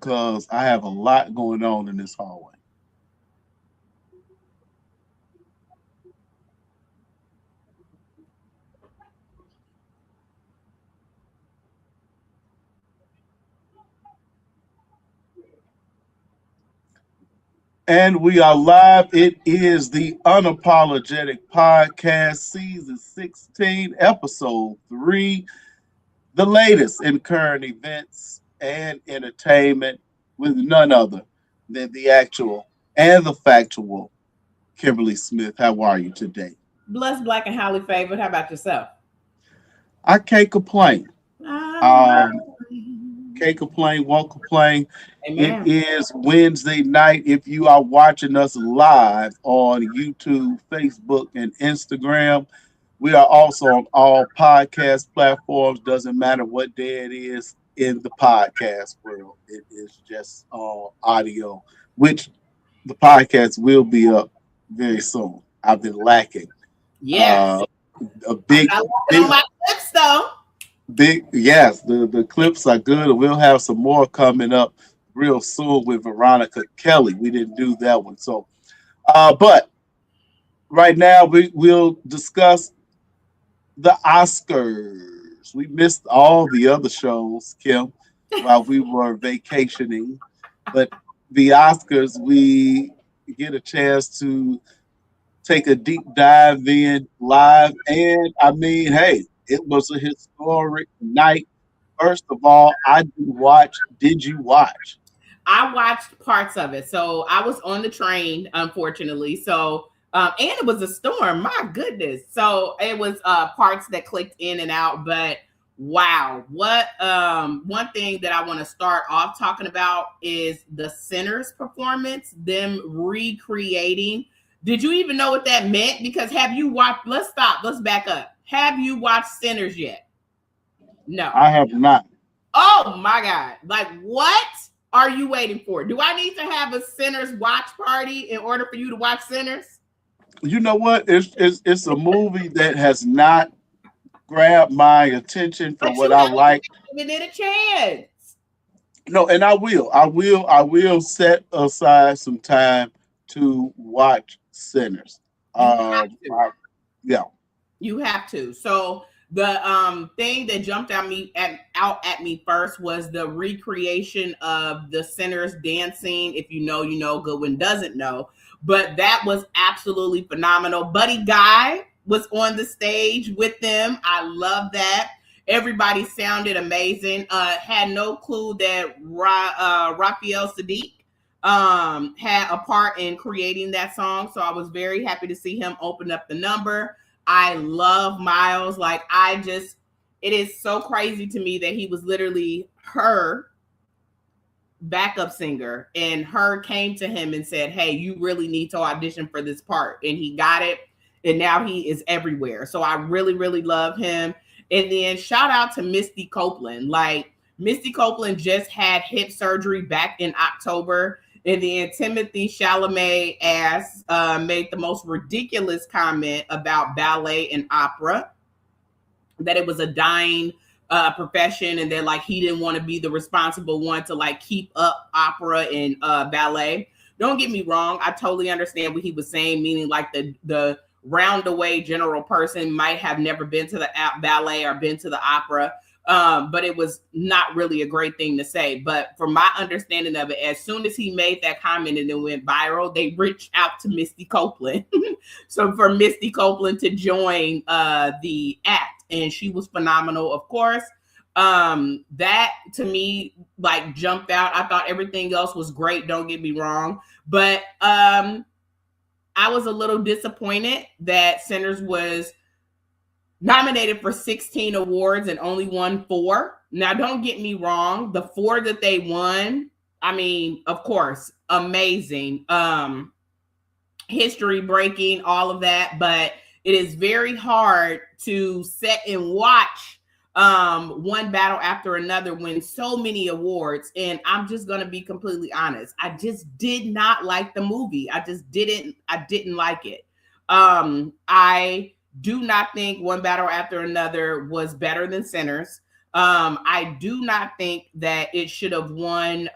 because I have a lot going on in this hallway. And we are live. It is the Unapologetic Podcast, season 16, episode 3, the latest in current events and entertainment with none other than the actual and the factual Kimberly Smith. How are you today? Blessed, black, and highly favored. How about yourself? I can't complain. Um, Um, can't complain, won't complain. It Amen. is Wednesday night. If you are watching us live on YouTube, Facebook, and Instagram, we are also on all podcast platforms. Doesn't matter what day it is in the podcast world. It is just all audio, which the podcast will be up very soon. I've been lacking. Yes. Uh, a I'm big, not working big on my clips though. Yes, the clips are good. We'll have some more coming up real soon with Veronica Kelly. We didn't do that one. But right now we'll discuss the Oscars. We missed all the other shows, Kim, while we were vacationing. But the Oscars, we get a chance to take a deep dive in live. And I mean, hey, it was a historic night. First of all, I did watch. Did you watch? I watched parts of it. So I was on the train, unfortunately. And it was a storm. My goodness. So it was parts that clicked in and out. But wow, what one thing that I want to start off talking about is the Sinners performance, them recreating. Did you even know what that meant? Because have you watched? Let's stop. Let's back up. Have you watched Sinners yet? No. I have not. Oh my God. Like, what are you waiting for? Do I need to have a Sinners watch party in order for you to watch Sinners? You know what? It's a movie that has not grabbed my attention for But what you I haven't like. given it a chance. No, and I will set aside some time to watch Sinners. You have to. Yeah. You have to. So the thing that jumped out at me first was the recreation of the Sinners dancing. If you know, you know. Good one doesn't know. But that was absolutely phenomenal. Buddy Guy was on the stage with them. I love that. Everybody sounded amazing. Had no clue that Raphael Sadiq had a part in creating that song. So I was very happy to see him open up the number. I love Miles. It is so crazy to me that he was literally her backup singer, and her came to him and said, hey, you really need to audition for this part. And he got it. And now he is everywhere. So I really, really love him. And then shout out to Misty Copeland. Like, Misty Copeland just had hip surgery back in October. And then Timothy Chalamet made the most ridiculous comment about ballet and opera, that it was a dying profession, and that like he didn't want to be the responsible one to like keep up opera and ballet. Don't get me wrong, I totally understand what he was saying, meaning like the roundaway general person might have never been to the ballet or been to the opera. But it was not really a great thing to say. But from my understanding of it, as soon as he made that comment and it went viral, they reached out to Misty Copeland. So for Misty Copeland to join the act, and she was phenomenal, of course. That to me like jumped out. I thought everything else was great. Don't get me wrong, but I was a little disappointed that Sinners was nominated for 16 awards and only won 4. Now, don't get me wrong. The 4 that they won, I mean, of course, amazing. History breaking, all of that. But it is very hard to sit and watch one battle after another win so many awards. And I'm just going to be completely honest. I just did not like the movie. I didn't like it. I do not think One Battle After Another was better than Sinners. I do not think that it should have won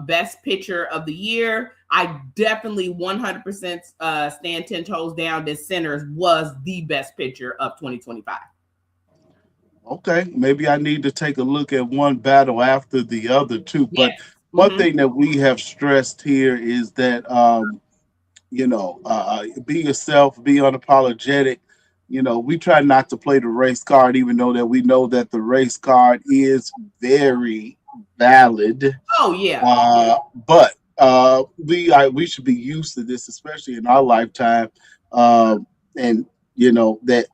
Best Picture of the Year. I definitely 100% stand 10 toes down that Sinners was the best picture of 2025. Okay, maybe I need to take a look at one battle after the other too. Yes. But one thing that we have stressed here is that be yourself, be unapologetic. We try not to play the race card, even though that we know that the race card is very valid. Oh yeah. But we should be used to this, especially in our lifetime, and that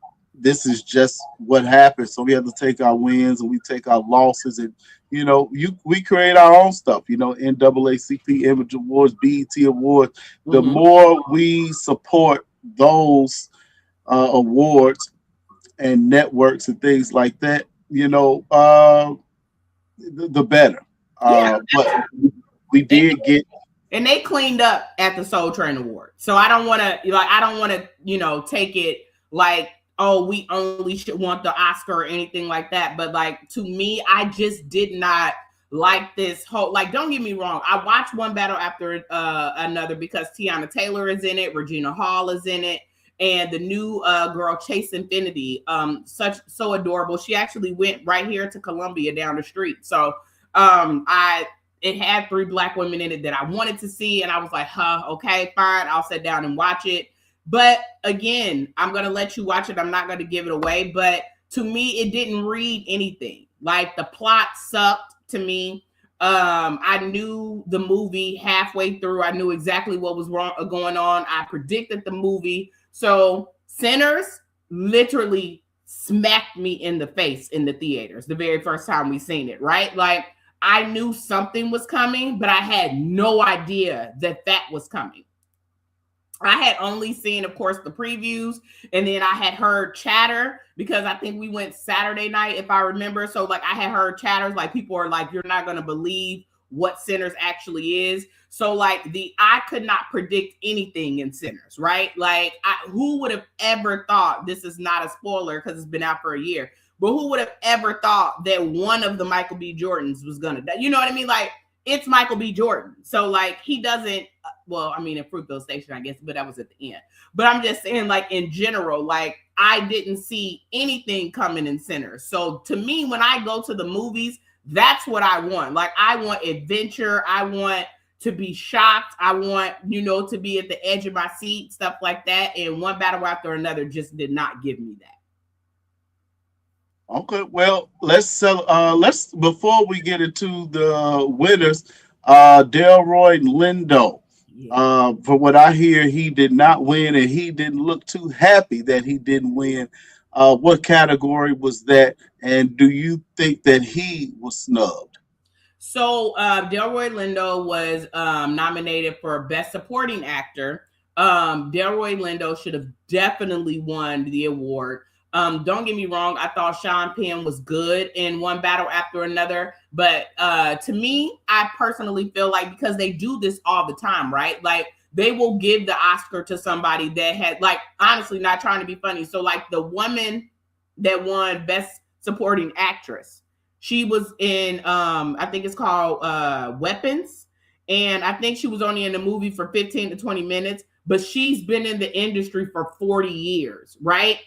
this is just what happens. So we have to take our wins and we take our losses, and we create our own stuff. NAACP Image Awards, BET Awards. The more we support those awards and networks and things like that, the better. But we did get, and they cleaned up at the Soul Train Award. So I don't want to, take it like, oh, we only should want the Oscar or anything like that. But like, to me, I just did not like this whole, like, don't get me wrong. I watched one battle after another because Tiana Taylor is in it. Regina Hall is in it. And the new girl, Chase Infinity, so adorable. She actually went right here to Columbia down the street. So it had 3 Black women in it that I wanted to see. And I was like, okay, fine. I'll sit down and watch it. But again, I'm going to let you watch it. I'm not going to give it away. But to me, it didn't read anything. Like, the plot sucked to me. I knew the movie halfway through. I knew exactly what was going on. I predicted the movie. So Sinners literally smacked me in the face in the theaters the very first time we seen it, right? Like, I knew something was coming, but I had no idea that was coming. I had only seen, of course, the previews, and then I had heard chatter because I think we went Saturday night, if I remember. So, like, I had heard chatters, like, people are like, you're not going to believe what Sinners actually is. So, like, I could not predict anything in Sinners, right? Like, who would have ever thought, this is not a spoiler because it's been out for a year, but who would have ever thought that one of the Michael B. Jordans was going to die? You know what I mean? Like, it's Michael B. Jordan. So, like, he doesn't, well, I mean, in Fruitvale Station, I guess, but that was at the end. But I'm just saying, like, in general, like, I didn't see anything coming in Sinners. So, to me, when I go to the movies, that's what I want. Like, I want adventure. I want to be shocked. I want, to be at the edge of my seat, stuff like that. And one battle after another just did not give me that. Okay, well, let's before we get into the winners, Delroy Lindo. Yeah. From what I hear, he did not win, and he didn't look too happy that he didn't win. What category was that, and do you think that he was snubbed? So Delroy Lindo was nominated for Best Supporting Actor. Delroy Lindo should have definitely won the award. Don't get me wrong, I thought Sean Penn was good in one battle after another. But to me, I personally feel like, because they do this all the time, right? Like, they will give the Oscar to somebody that had, like, honestly, not trying to be funny. So, like, the woman that won Best Supporting Actress, she was in, I think it's called Weapons. And I think she was only in the movie for 15 to 20 minutes, but she's been in the industry for 40 years, right?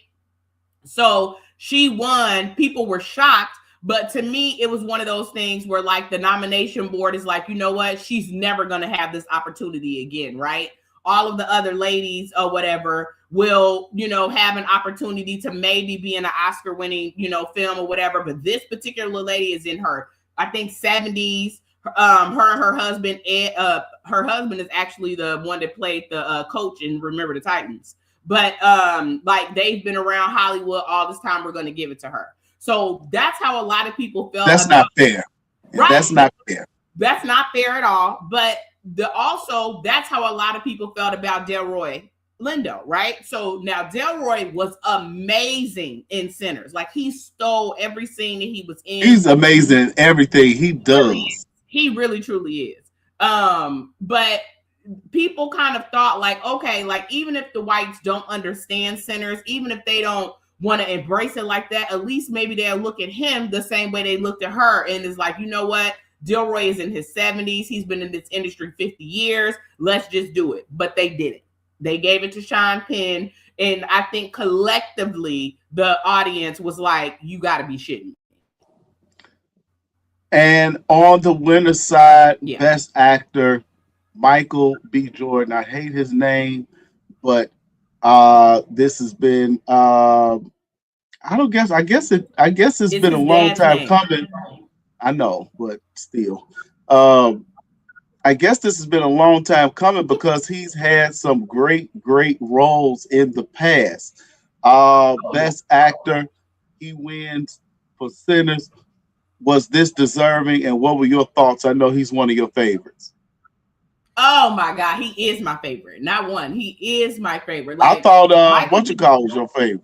So she won. People were shocked. But to me, it was one of those things where, like, the nomination board is like, you know what? She's never going to have this opportunity again, right? All of the other ladies or whatever will, have an opportunity to maybe be in an Oscar-winning, film or whatever. But this particular lady is in her, I think, 70s. Her and her husband, her husband is actually the one that played the coach in Remember the Titans. But like, they've been around Hollywood all this time. We're going to give it to her. So that's how a lot of people felt. That's not fair. Right? That's not fair. That's not fair at all. But also, that's how a lot of people felt about Delroy Lindo, right? So now Delroy was amazing in Sinners. Like, he stole every scene that he was in. He's amazing in everything he does. He really, truly is. But people kind of thought, like, okay, like, even if the whites don't understand Sinners, even if they don't want to embrace it like that, at least maybe they'll look at him the same way they looked at her, and it's like, you know what? Delroy is in his 70s. He's been in this industry 50 years. Let's just do it. But they didn't. They gave it to Sean Penn. And I think collectively, the audience was like, you got to be shitting me. And on the winner side, Yeah. Best Actor, Michael B. Jordan. I hate his name, but this has been I guess it's been a long time coming. I know, but still. I guess this has been a long time coming because he's had some great roles in the past. Best Actor, he wins for Sinners. Was this deserving, and what were your thoughts? I know he's one of your favorites. Oh my God, he is my favorite. Not one, he is my favorite. Like, I thought what you call was your favorite.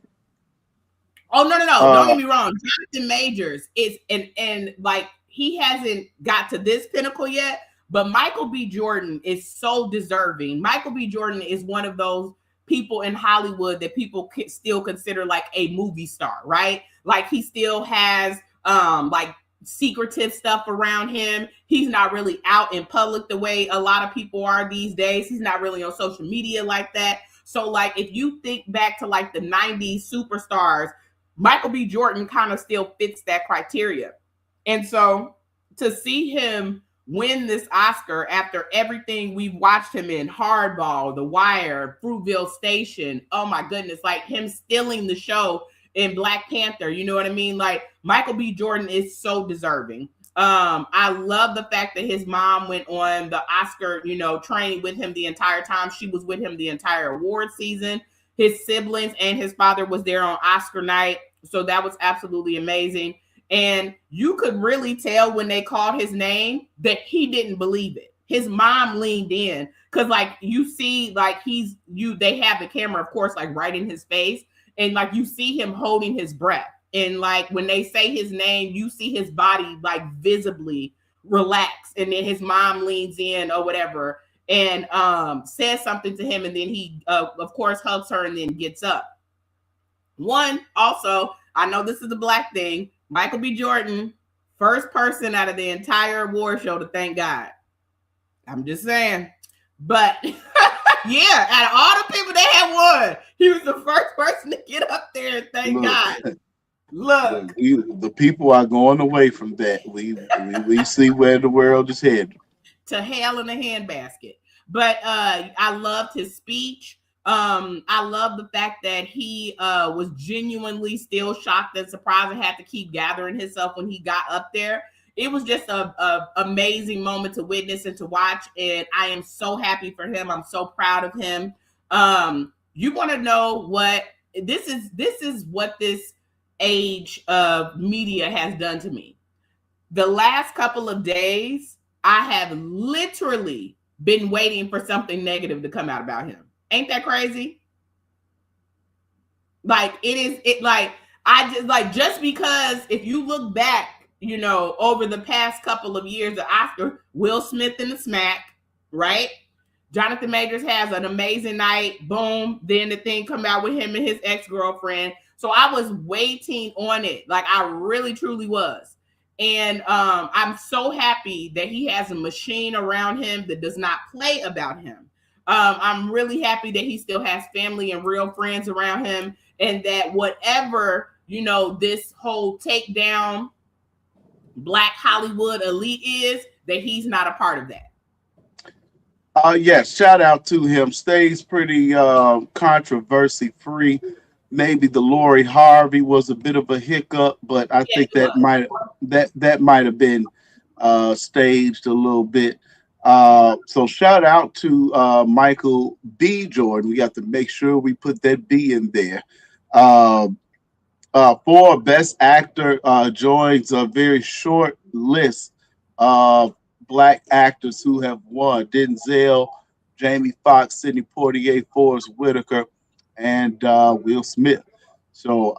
Oh no, don't get me wrong. Jonathan Majors is and like he hasn't got to this pinnacle yet, but Michael B. Jordan is so deserving. Michael B. Jordan is one of those people in Hollywood that people still consider like a movie star, right? Like he still has like secretive stuff around him. He's not really out in public the way a lot of people are these days. He's not really on social media like that. So like if you think back to like the 90s superstars, Michael B. Jordan kind of still fits that criteria. And so to see him win this Oscar after everything we've watched him in, Hardball, The Wire, Fruitvale Station, oh my goodness, like him stealing the show in Black Panther, you know what I mean? Like Michael B. Jordan is so deserving. I love the fact that his mom went on the Oscar, training with him the entire time. She was with him the entire award season. His siblings and his father was there on Oscar night. So that was absolutely amazing. And you could really tell when they called his name that he didn't believe it. His mom leaned in because like you see, like they have the camera, of course, like right in his face. And like you see him holding his breath. And like when they say his name, you see his body like visibly relax. And then his mom leans in or whatever and says something to him. And then he, of course, hugs her and then gets up. One, also, I know this is a Black thing. Michael B. Jordan, first person out of the entire award show to thank God. I'm just saying. But yeah, out of all the people that had won, he was the first person to get up there and thank God. Look. The people are going away from that. We see where the world is headed. To hell in a handbasket. But I loved his speech. I love the fact that he was genuinely still shocked and surprised and had to keep gathering himself when he got up there. It was just a amazing moment to witness and to watch, and I am so happy for him. I'm so proud of him. You want to know what this is what this age of media has done to me. The last couple of days, I have literally been waiting for something negative to come out about him. Ain't that crazy? Like just because if you look back, over the past couple of years of Oscar, Will Smith in the smack, right? Jonathan Majors has an amazing night. Boom. Then the thing come out with him and his ex-girlfriend. So I was waiting on it. Like I really, truly was. And I'm so happy that he has a machine around him that does not play about him. I'm really happy that he still has family and real friends around him, and that whatever, this whole takedown Black Hollywood elite is, that he's not a part of that. Yes, shout out to him. Stays pretty controversy free. Maybe the Lori Harvey was a bit of a hiccup, but I think that might have been staged a little bit. So shout out to Michael B. Jordan. We got to make sure we put that B in there. For Best Actor, joins a very short list of Black actors who have won: Denzel, Jamie Foxx, Sidney Poitier, Forrest Whitaker, and Will Smith. So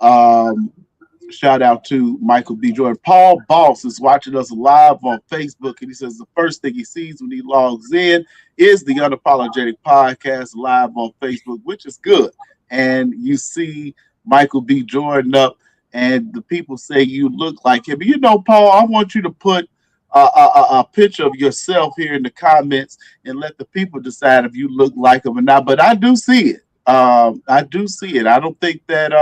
shout out to Michael B. Jordan. Paul Boss is watching us live on Facebook, and he says the first thing he sees when he logs in is the Unapologetic Podcast live on Facebook, which is good. And you see Michael B. Jordan up, and the people say you look like him. You know, Paul, I want you to put a picture of yourself here in the comments and let the people decide if you look like him or not. But I do see it. I do see it. I don't think that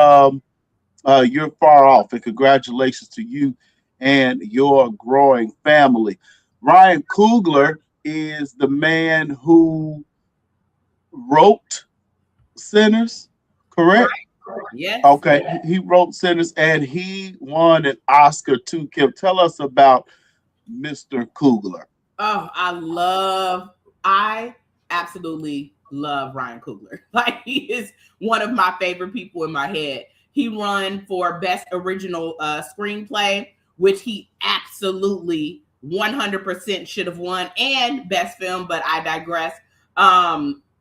you're far off. And congratulations to you and your growing family. Ryan Coogler is the man who wrote Sinners, correct? Yes. Okay, he wrote Sinners and he won an Oscar too. Kim, tell us about Mr. Coogler. Oh, I absolutely love Ryan Coogler. Like, he is one of my favorite people in my head. He won for Best Original Screenplay, which he absolutely 100% should have won, and Best Film, but I digress.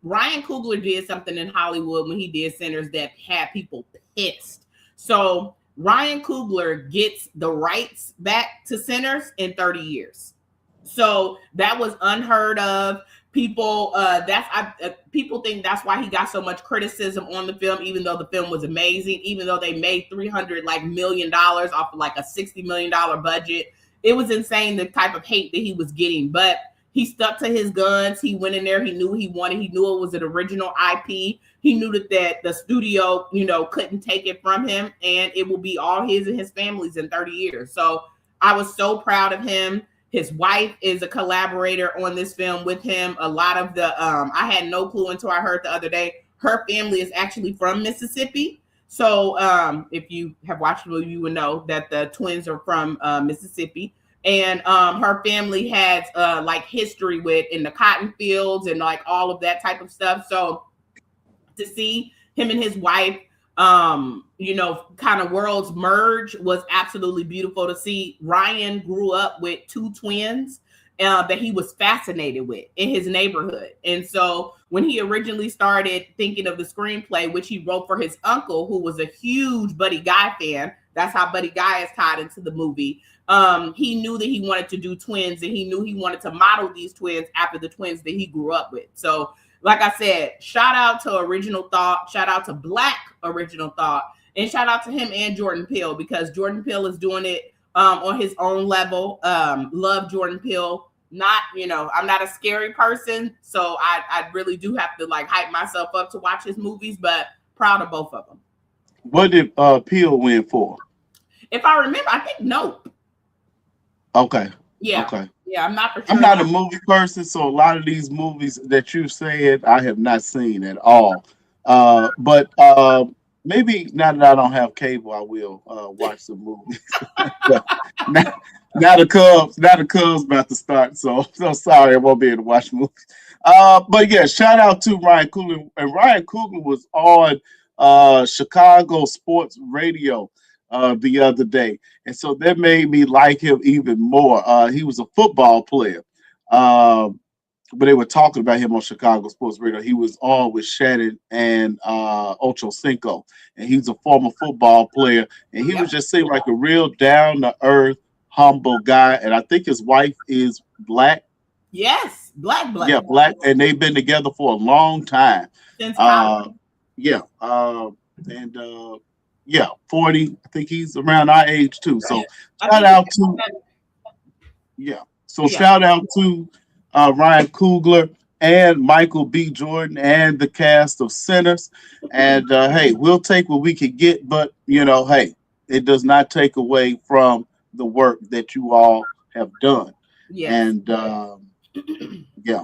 Ryan Coogler did something in Hollywood when he did Sinners that had people pissed. So Ryan Coogler gets the rights back to Sinners in 30 years. So that was unheard of. People, people think that's why he got so much criticism on the film, even though the film was amazing, even though they made $300 million off of like a $60 million budget. It was insane, the type of hate that he was getting, but he stuck to his guns. He went in there. He knew what he wanted. He knew it was an original IP. He knew that the studio, couldn't take it from him, and it will be all his and his family's in 30 years. So I was so proud of him. His wife is a collaborator on this film with him. A lot of the, I had no clue until I heard the other day, her family is actually from Mississippi. So if you have watched the movie, you would know that the twins are from Mississippi. And her family has like history with in the cotton fields and like all of that type of stuff. So to see him and his wife, kind of worlds merge was absolutely beautiful to see. Ryan grew up with two twins that he was fascinated with in his neighborhood. And so when he originally started thinking of the screenplay, which he wrote for his uncle, who was a huge Buddy Guy fan, that's how Buddy Guy is tied into the movie. He knew that he wanted to do twins, and he knew he wanted to model these twins after the twins that he grew up with. So, like I said, shout out to Original Thought, shout out to Black Original Thought, and shout out to him and Jordan Peele, because Jordan Peele is doing it on his own level. Love Jordan Peele. I'm not a scary person, so I really do have to like hype myself up to watch his movies, but proud of both of them. What did Peele win for? If I remember, I think Nope. Okay. Yeah. Okay. Yeah, I'm not for sure. I'm not a movie person, so a lot of these movies that you said I have not seen at all. But maybe now that I don't have cable, I will watch some movies. now the Cubs about to start, so sorry I won't be able to watch movies. But yeah, shout out to Ryan Coogler. And Ryan Coogler was on Chicago Sports Radio the other day, and so that made me like him even more. He was a football player, but they were talking about him on Chicago Sports Radio. He was on with Shannon and Ocho Cinco, and he's a former football player, and he was just seemed like a real down to earth, humble guy. And I think his wife is Black. Yes, Black. Yeah, Black, and they've been together for a long time. Since college. Yeah, yeah, 40. I think he's around our age too. So shout out to Ryan Coogler and Michael B. Jordan and the cast of Sinners. And hey, we'll take what we can get, but hey, it does not take away from the work that you all have done. Yes. And yeah.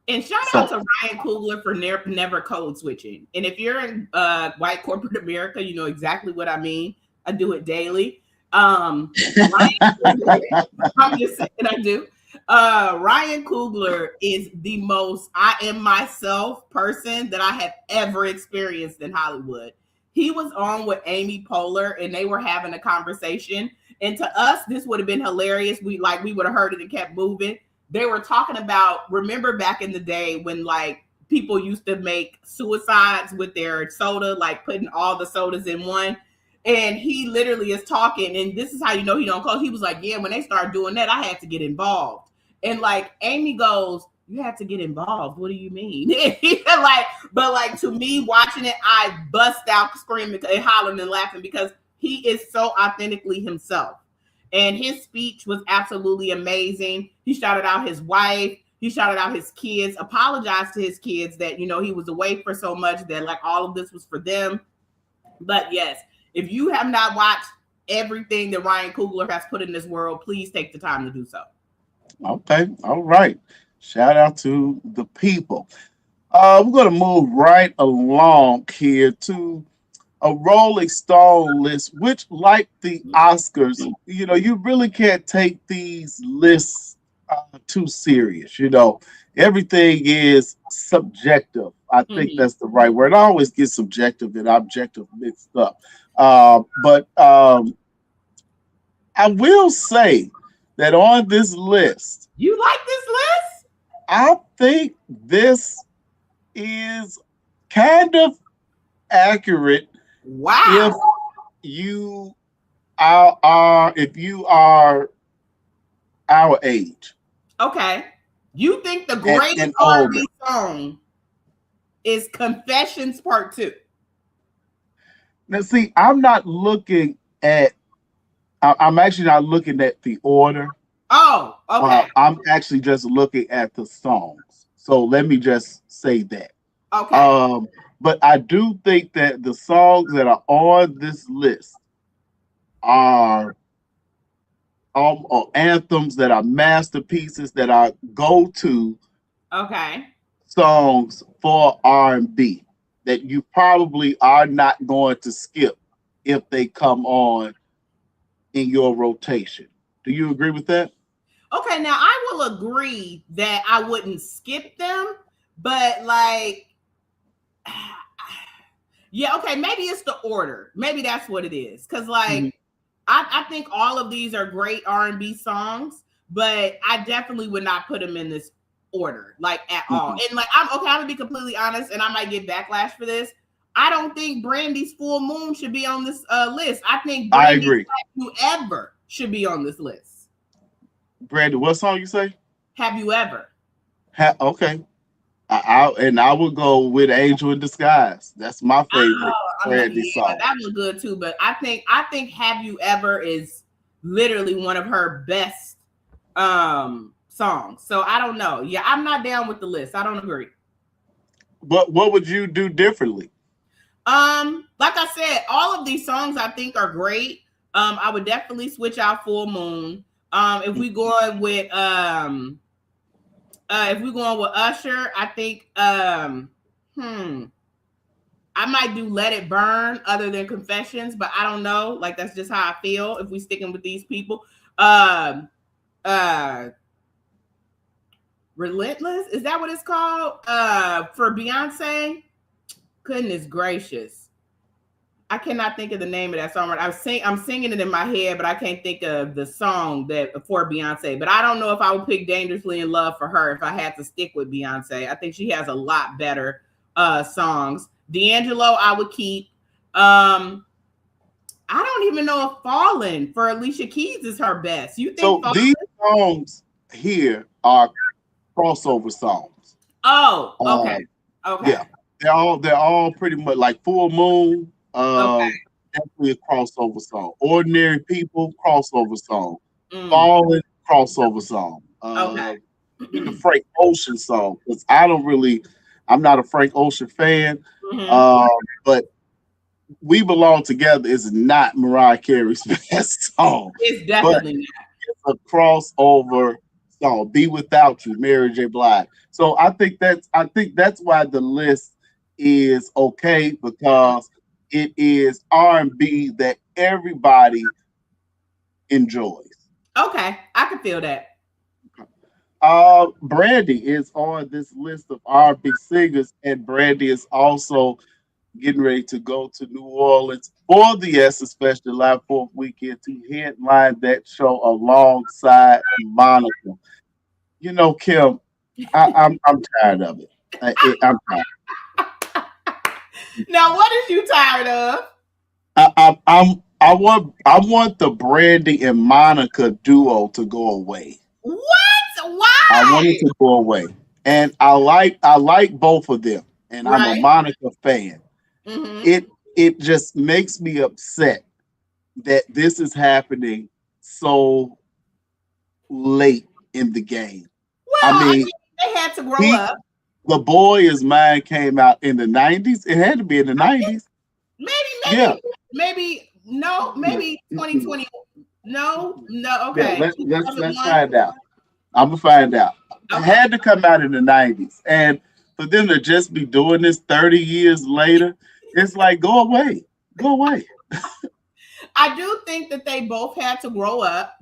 And shout out to Ryan Coogler for never code switching. And if you're in white corporate America, you know exactly what I mean. I do it daily. Ryan Coogler, I'm just saying I do. Ryan Coogler is the most I am myself person that I have ever experienced in Hollywood. He was on with Amy Poehler, and they were having a conversation. And to us, this would have been hilarious. We would have heard it and kept moving. They were talking about, remember back in the day when like people used to make suicides with their soda, like putting all the sodas in one. And he literally is talking, and this is how you know he don't call. He was like, yeah, when they started doing that, I had to get involved. And like Amy goes, you had to get involved. What do you mean? But to me, watching it, I bust out screaming and hollering and laughing because he is so authentically himself. And his speech was absolutely amazing. He shouted out his wife. He shouted out his kids, apologized to his kids that, he was away for so much that all of this was for them. But yes, if you have not watched everything that Ryan Coogler has put in this world, please take the time to do so. Okay. All right. Shout out to the people. We're going to move right along here to a Rolling Stone list, which, like the Oscars, you really can't take these lists too serious. Everything is subjective. I think that's the right word. I always get subjective and objective mixed up. But I will say that on this list, you like this list? I think this is kind of accurate. Wow. If you are our age. Okay. You think the greatest R&B song is Confessions Part 2? Now, see, I'm actually not looking at the order. Oh, okay. I'm actually just looking at the songs. So let me just say that. Okay. But I do think that the songs that are on this list are anthems, that are masterpieces, that are go-to songs for R&B that you probably are not going to skip if they come on in your rotation. Do you agree with that? Okay, now I will agree that I wouldn't skip them, but yeah, okay, maybe it's the order. Maybe that's what it is. Because I think all of these are great R&B songs, but I definitely would not put them in this order, at all. And I'm gonna be completely honest, and I might get backlash for this. I don't think Brandy's Full Moon should be on this list. I think I agree. Have You Ever should be on this list. Brandy, what song you say? Have You Ever? Okay. I would go with Angel in Disguise. That's my favorite Brandy song. That was good too, but I think Have You Ever is literally one of her best songs. So I don't know. Yeah, I'm not down with the list. I don't agree. But what would you do differently? Like I said, all of these songs I think are great. I would definitely switch out Full Moon. If we going with Usher, I think I might do Let It Burn other than Confessions, but I don't know. That's just how I feel if we sticking with these people. Relentless, is that what it's called? For Beyonce? Goodness gracious. I cannot think of the name of that song. I'm singing it in my head, but I can't think of the song that for Beyonce. But I don't know if I would pick Dangerously in Love for her if I had to stick with Beyonce. I think she has a lot better songs. D'Angelo, I would keep. I don't even know if Fallen for Alicia Keys is her best. You think so? These songs here are crossover songs. Oh, okay. Okay. Yeah, they're all pretty much like Full Moon. Definitely a crossover song. Ordinary People, crossover song. Fallen, crossover song. The Frank Ocean song, because I'm not a Frank Ocean fan. But We Belong Together is not Mariah Carey's best song. It's definitely not. It's a crossover song. Be Without You, Mary J. Blige. So I think that's why the list is okay, because it is R&B that everybody enjoys. Okay, I can feel that. Brandy is on this list of R&B singers, and Brandy is also getting ready to go to New Orleans for the Essence Special Live 4th weekend to headline that show alongside Monica. Kim, I'm tired of it. I'm tired. Now, what is you tired of? I want the Brandy and Monica duo to go away. What? Why? I want it to go away. and I like both of them, and I'm a Right. Monica fan. Mm-hmm. It just makes me upset that this is happening so late in the game. I Well, I mean, mean, they had to grow he up. The Boy Is Mine came out in the '90s. It had to be in the '90s. Maybe, Yeah. no, Mm-mm, maybe mm-mm, 2020. No, mm-mm. no, Yeah, okay. let's 2001. find out. I'm gonna find out. It Okay. had to come out in the '90s, and for them to just be doing this 30 years later, it's like go away, go away. I do think that they both had to grow up.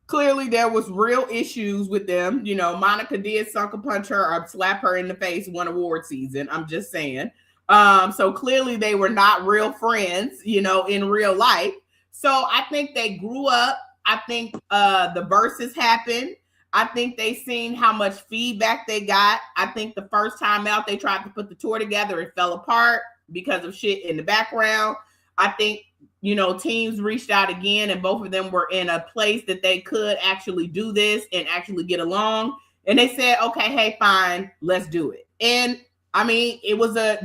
Clearly there was real issues with them. Monica did sucker punch her or slap her in the face one award season. I'm just saying. So clearly they were not real friends, in real life. So I think they grew up. I think the verses happened. I think they seen how much feedback they got. I think the first time out they tried to put the tour together, it fell apart because of shit in the background. I think teams reached out again, and both of them were in a place that they could actually do this and actually get along. And they said, okay, hey, fine, let's do it. And I mean,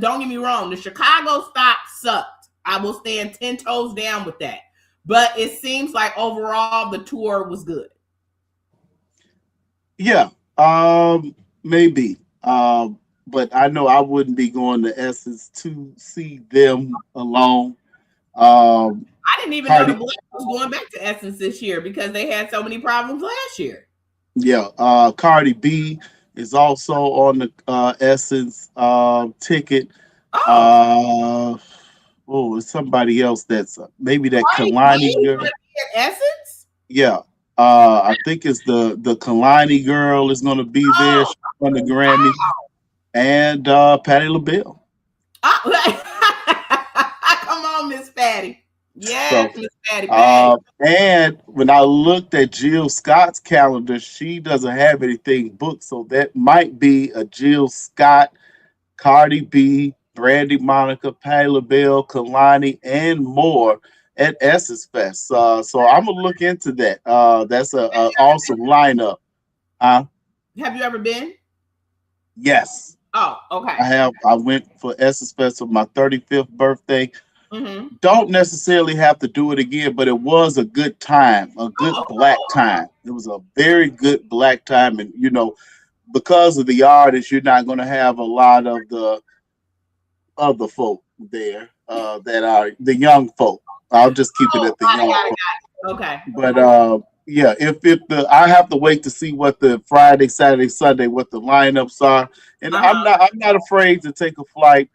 don't get me wrong, the Chicago stop sucked. I will stand 10 toes down with that. But it seems like overall the tour was good. Yeah, maybe. But I know I wouldn't be going to Essence to see them alone. Um, I didn't even know the Cardi, Blacks was going back to Essence this year because they had so many problems last year. yeah, Cardi B is also on the Essence ticket. Oh, Uh, oh, it's somebody else that's maybe that Cardi B Kalani is girl. going to be at Essence? Yeah, I think it's the Kalani girl is going to be there. Oh, She won the Grammy, and Patti LaBelle. come on, Miss Patty. Yes, So, Miss Patty Bang. and when I looked at Jill Scott's calendar, she doesn't have anything booked, so that might be a Jill Scott, Cardi B, Brandy Monica, Patti LaBelle, Kalani, and more at Essence Fest. So I'm gonna look into that. That's a awesome lineup. Uh, Have you ever been? yes, Oh, okay. I have. I went for Essence Fest for my 35th birthday. Mm-hmm. Don't necessarily have to do it again, but it was a good time, a good Oh, black time. It was a very good black time, and because of the artists, you're not going to have a lot of the other folk there that are the young folk. I'll just keep it oh, at the young folk. okay. But yeah, if the I have to wait to see what the Friday, Saturday, Sunday, what the lineups are, and Uh-huh. I'm not afraid to take a flight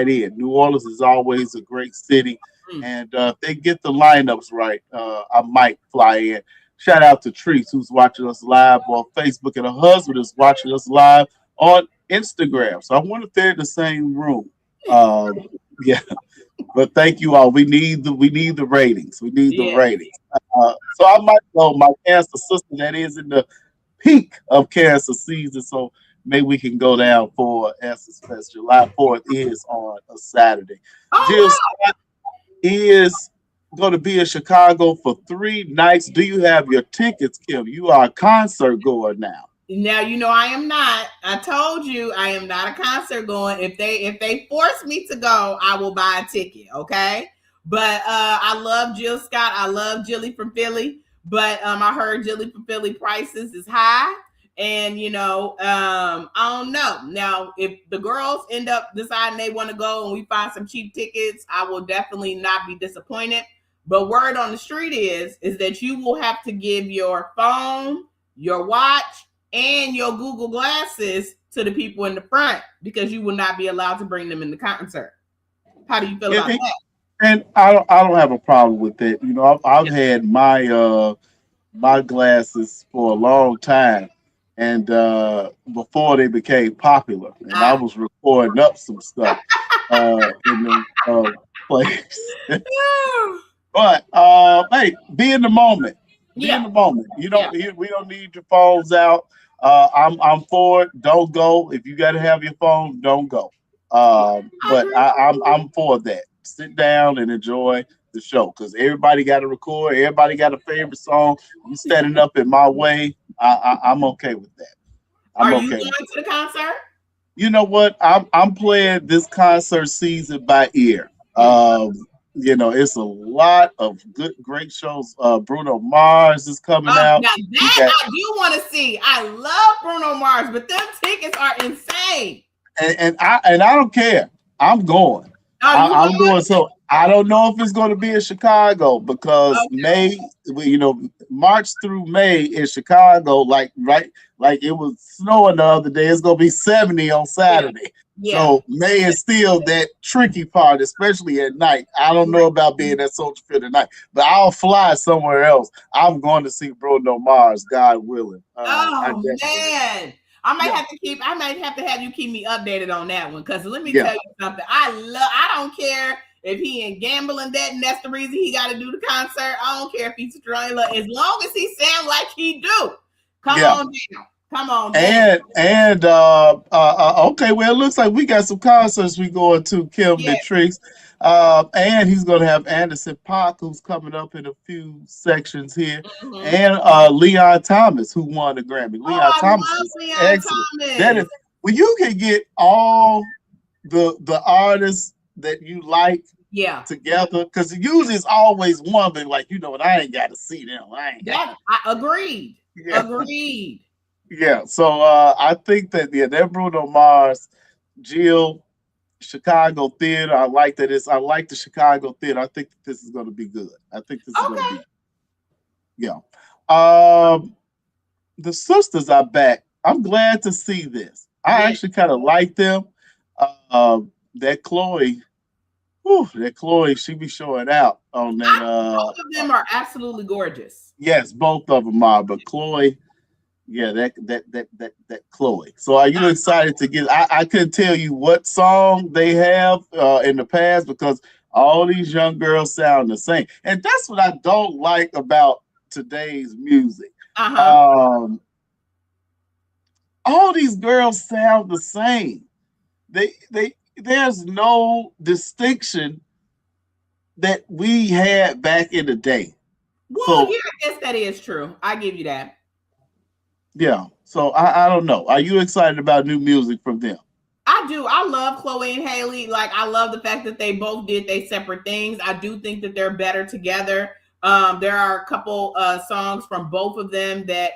in. New Orleans is always a great city, Mm. and if they get the lineups right, I might fly in. Shout out to Treese who's watching us live on Facebook, and her husband is watching us live on Instagram. So I wonder if they're in the same room. Yeah, but thank you all. We need the ratings. We need the Yeah. ratings. So I might go my cancer sister that is in the peak of cancer season. So maybe we can go down for Essence Fest. July 4th is on a Saturday. Jill Oh, Scott is going to be in Chicago for 3 nights. Do you have your tickets, Kim? You are a concert goer now. now I am not. I told you I am not a concert going. If they force me to go, I will buy a ticket. Okay. But I love Jill Scott. I love Jilly from Philly. But I heard Jilly from Philly prices is high. And I don't know. Now, if the girls end up deciding they want to go and we find some cheap tickets, I will definitely not be disappointed. But word on the street is that you will have to give your phone, your watch, and your Google glasses to the people in the front because you will not be allowed to bring them in the concert. How do you feel Yeah, about that? and I don't have a problem with it. I've had my glasses for a long time, and before they became popular, and I Ah, was recording up some stuff in the place. But hey, be in the moment. Be in yeah, the moment. yeah. We don't need your phones out. I'm for it. Don't go if you got to have your phone. Don't go. I But agree. I'm for that. Sit down and enjoy the show because everybody got to record. Everybody got a favorite song. You standing up in my way. I'm okay with that. Are I'm you okay going with it. to the concert? You know what? I'm playing this concert season by ear. Mm. It's a lot of great shows. Bruno Mars is coming out. Now We that got I do want to see. I love Bruno Mars, but them tickets are insane. and I don't care. I'm going. Oh, you I'm going? going. So I don't know if it's going to be in Chicago because Okay. March through May in Chicago, like it was snowing the other day. It's going to be 70 on Yeah. Saturday. Yeah. So May is still that tricky part, especially at night. I don't know about being at Soldier Field at night, but I'll fly somewhere else. I'm going to see Bruno Mars, God willing. I Oh definitely, man. yeah, I might have to have you keep me updated on that one. Cause let me yeah, tell you something. I don't care if he in gambling debt and that's the reason he got to do the concert. I don't care if he's struggling. As long as he sound like he do. Come yeah. on down. Come on down. And okay, well, it looks like we got some concerts we going to, Kim Yeah. and Tricks. And he's going to have Anderson .Paak, who's coming up in a few sections here, Mm-hmm. and Leon Thomas, who won the Grammy. Oh, Leon I Thomas love is Leon excellent. That Thomas. is when you can get all the artists that you like Yeah. together, because usually it's always one, but like what, I ain't got to see them. I ain't got. I agreed. Yeah. Agreed. Yeah, so I think that Bruno Mars, Jill, Chicago Theater. I like the Chicago Theater. I think that this is going to be good. I think this is going to Okay. be, yeah. Um, the sisters are back. I'm glad to see this. I Yeah. actually kind of like them. That Chloe, she be showing out on that. Both of them are absolutely gorgeous. Yes, both of them are, but Chloe. Yeah, that Chloe. So are you excited to get? I couldn't tell you what song they have in the past because all these young girls sound the same, and that's what I don't like about today's music. Uh-huh. All these girls sound the same. There's no distinction that we had back in the day. Well, So yeah, I guess that is true. I give you that. yeah, so I don't know. Are you excited about new music from them? I do. I love Chloe and Haley. Like, I love the fact that they both did their separate things. I do think that they're better together. There are a couple songs from both of them that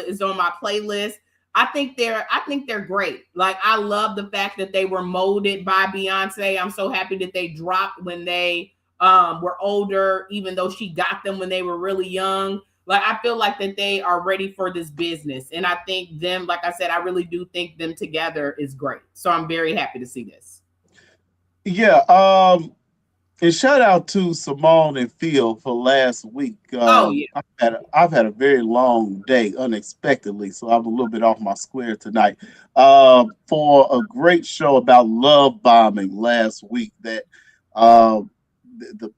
is on my playlist. I think they're great. Like, I love the fact that they were molded by Beyonce. I'm so happy that they dropped when they were older, even though she got them when they were really young. Like, I feel like that they are ready for this business. And I think them, like I said, I really do think them together is great. So I'm very happy to see this. Yeah, and shout out to Simone and Phil for last week. Oh, yeah. I've had a very long day unexpectedly, so I'm a little bit off my square tonight. For a great show about love bombing last week that the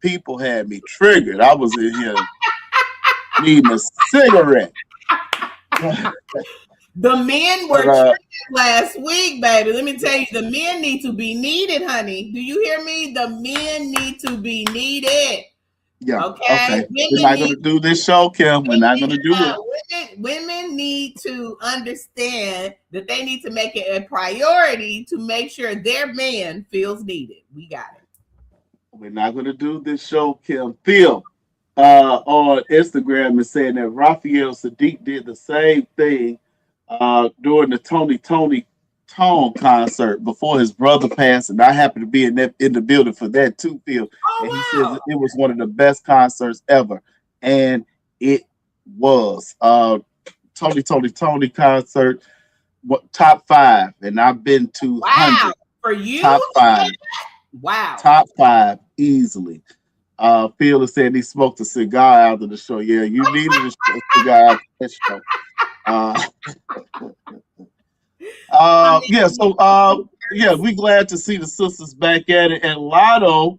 people had me triggered. I was in here needing a cigarette. The men were triggered last week, baby. Let me tell you, the men need to be needed, honey. Do you hear me? The men need to be needed. Yeah. Okay. We're not going to do this show, Kim. We're not going to do it. Women need to understand that they need to make it a priority to make sure their man feels needed. We got it. We're not going to do this show, Kim. Phil on Instagram is saying that Raphael Sadiq did the same thing during the Tony Tone concert before his brother passed, and I happened to be in the building for that too, Phil. Oh, and he wow. says it was one of the best concerts ever, and it was Tony concert, top 5, and I've been to hundreds. For you, top 5, wow, top 5 easily. Phil is saying he smoked a cigar after the show. Yeah, you needed a cigar after that show. We glad to see the sisters back at it. And Lotto,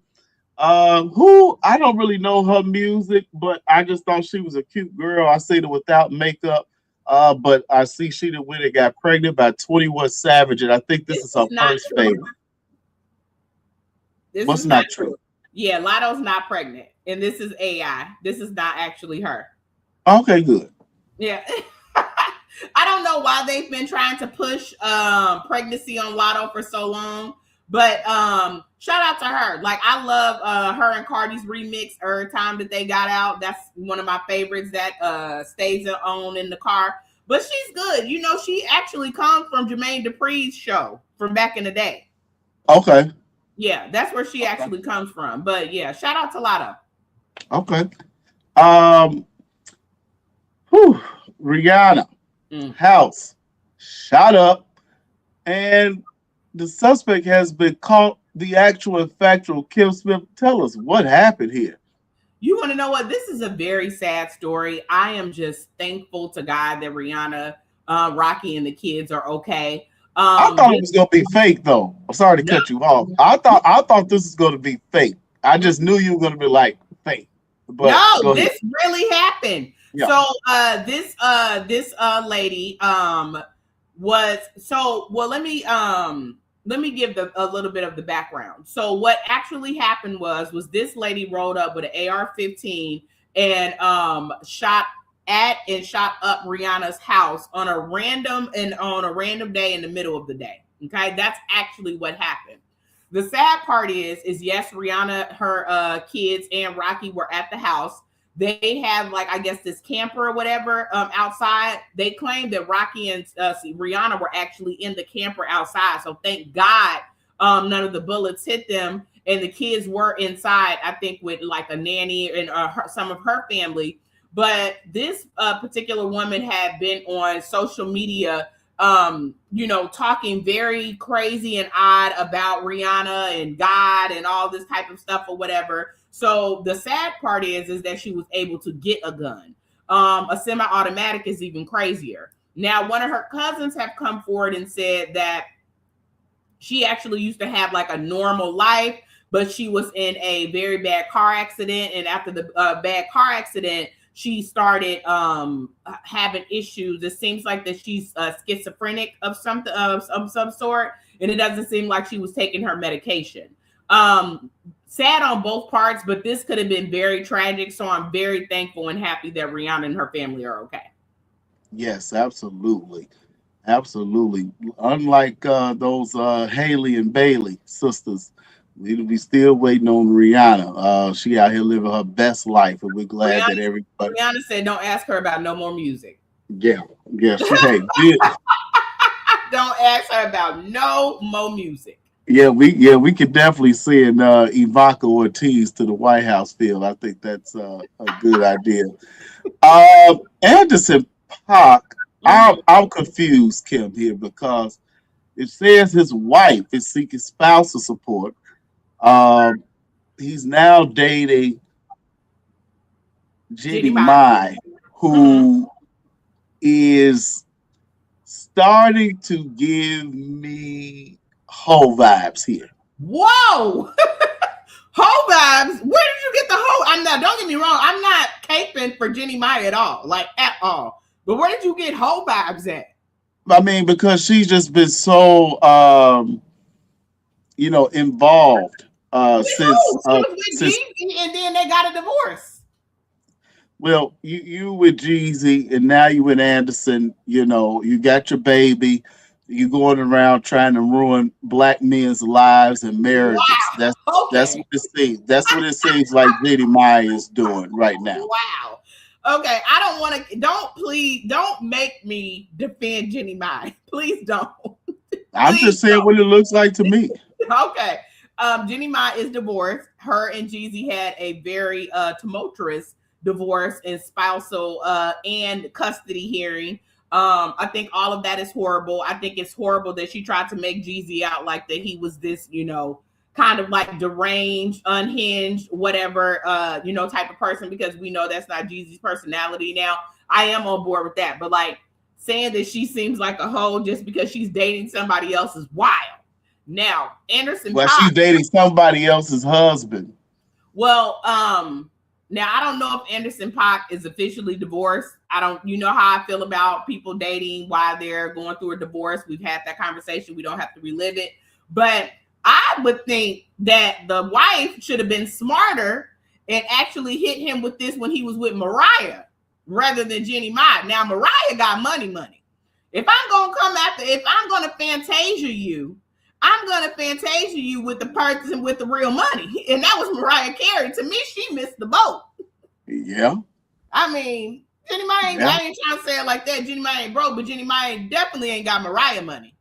who I don't really know her music, but I just thought she was a cute girl. I seen her without makeup, but I see she the winner got pregnant by 21 Savage, and I think this is her first baby. What's not true? Yeah, Lotto's not pregnant, and this is AI. This is not actually her. Okay, good. Yeah. I don't know why they've been trying to push pregnancy on Lotto for so long, but shout out to her. Like, I love her and Cardi's remix every time that they got out. That's one of my favorites that stays on in the car. But she's good. You know, she actually comes from Jermaine Dupri's show from back in the day. Okay. Yeah, that's where she actually comes from. But yeah, shout out to Lotto. Okay. Rihanna house shot up, and the suspect has been caught. The actual and factual Kim Smith. Tell us what happened here. You want to know what? This is a very sad story. I am just thankful to God that Rihanna, Rocky, and the kids are okay. I thought it was gonna be fake, though. I'm sorry to cut you off. I thought this was gonna be fake. I just knew you were gonna be like fake. But no, this really happened. Yeah. So this lady was so well. Let me give a little bit of the background. So what actually happened was this lady rolled up with an AR-15 and shot up Rihanna's house on a random day in the middle of the day. Okay, that's actually what happened. The sad part is yes, Rihanna, her kids, and Rocky were at the house. They have, like, I guess this camper or whatever outside. They claimed that Rocky and Rihanna were actually in the camper outside. So thank God none of the bullets hit them, and the kids were inside, I think, with like a nanny and some of her family. But this particular woman had been on social media, talking very crazy and odd about Rihanna and God and all this type of stuff or whatever. So the sad part is that she was able to get a gun. A semi-automatic is even crazier. Now, one of her cousins have come forward and said that she actually used to have like a normal life, but she was in a very bad car accident. And after the bad car accident, she started having issues. It seems like that she's schizophrenic of some sort, and it doesn't seem like she was taking her medication. Sad on both parts, but this could have been very tragic. So I'm very thankful and happy that Rihanna and her family are okay. Yes, absolutely. Absolutely. Unlike those Haley and Bailey sisters, we still waiting on Rihanna. She out here living her best life, and we're glad that everybody. Rihanna said, "Don't ask her about no more music." Yeah. Hey, don't ask her about no more music. Yeah, we could definitely send Ivanka Ortiz to the White House field. I think that's a good idea. Anderson .Paak, I'm confused, Kim, here, because it says his wife is seeking spousal support. He's now dating Jeannie Mai, who is starting to give me hoe vibes here. Whoa! Hoe vibes? Where did you get the hoe? I'm not, don't get me wrong, I'm not caping for Jeannie Mai at all, like at all. But where did you get hoe vibes at? I mean, because she's just been so involved since Jeezy, and then they got a divorce. Well, you with Jeezy, and now you with Anderson. You got your baby. You going around trying to ruin black men's lives and marriages. Wow. That's what it seems. That's what it seems like Jeannie Mai is doing right now. Wow. Okay, I don't want to. Don't make me defend Jeannie Mai. Please don't. I'm just saying what it looks like to me. Okay. Jeannie Mai is divorced. Her and Jeezy had a very tumultuous divorce and spousal and custody hearing. I think all of that is horrible. I think it's horrible that she tried to make Jeezy out like that he was this, kind of like deranged, unhinged, whatever, type of person, because we know that's not Jeezy's personality. Now, I am on board with that, but like saying that she seems like a hoe just because she's dating somebody else is wild. Now, Anderson. Well, she's dating somebody else's husband. Well, now I don't know if Anderson .Paak is officially divorced. You know how I feel about people dating while they're going through a divorce. We've had that conversation. We don't have to relive it. But I would think that the wife should have been smarter and actually hit him with this when he was with Mariah rather than Jeannie Mai. Now, Mariah got money. If I'm gonna fantasia you, I'm gonna fantasia you with the person with the real money, and that was Mariah Carey. To me, she missed the boat. Yeah. I mean, Jenny Mae, Yeah. I ain't trying to say it like that. Jenny Mae ain't broke, but Jenny Mae definitely ain't got Mariah money.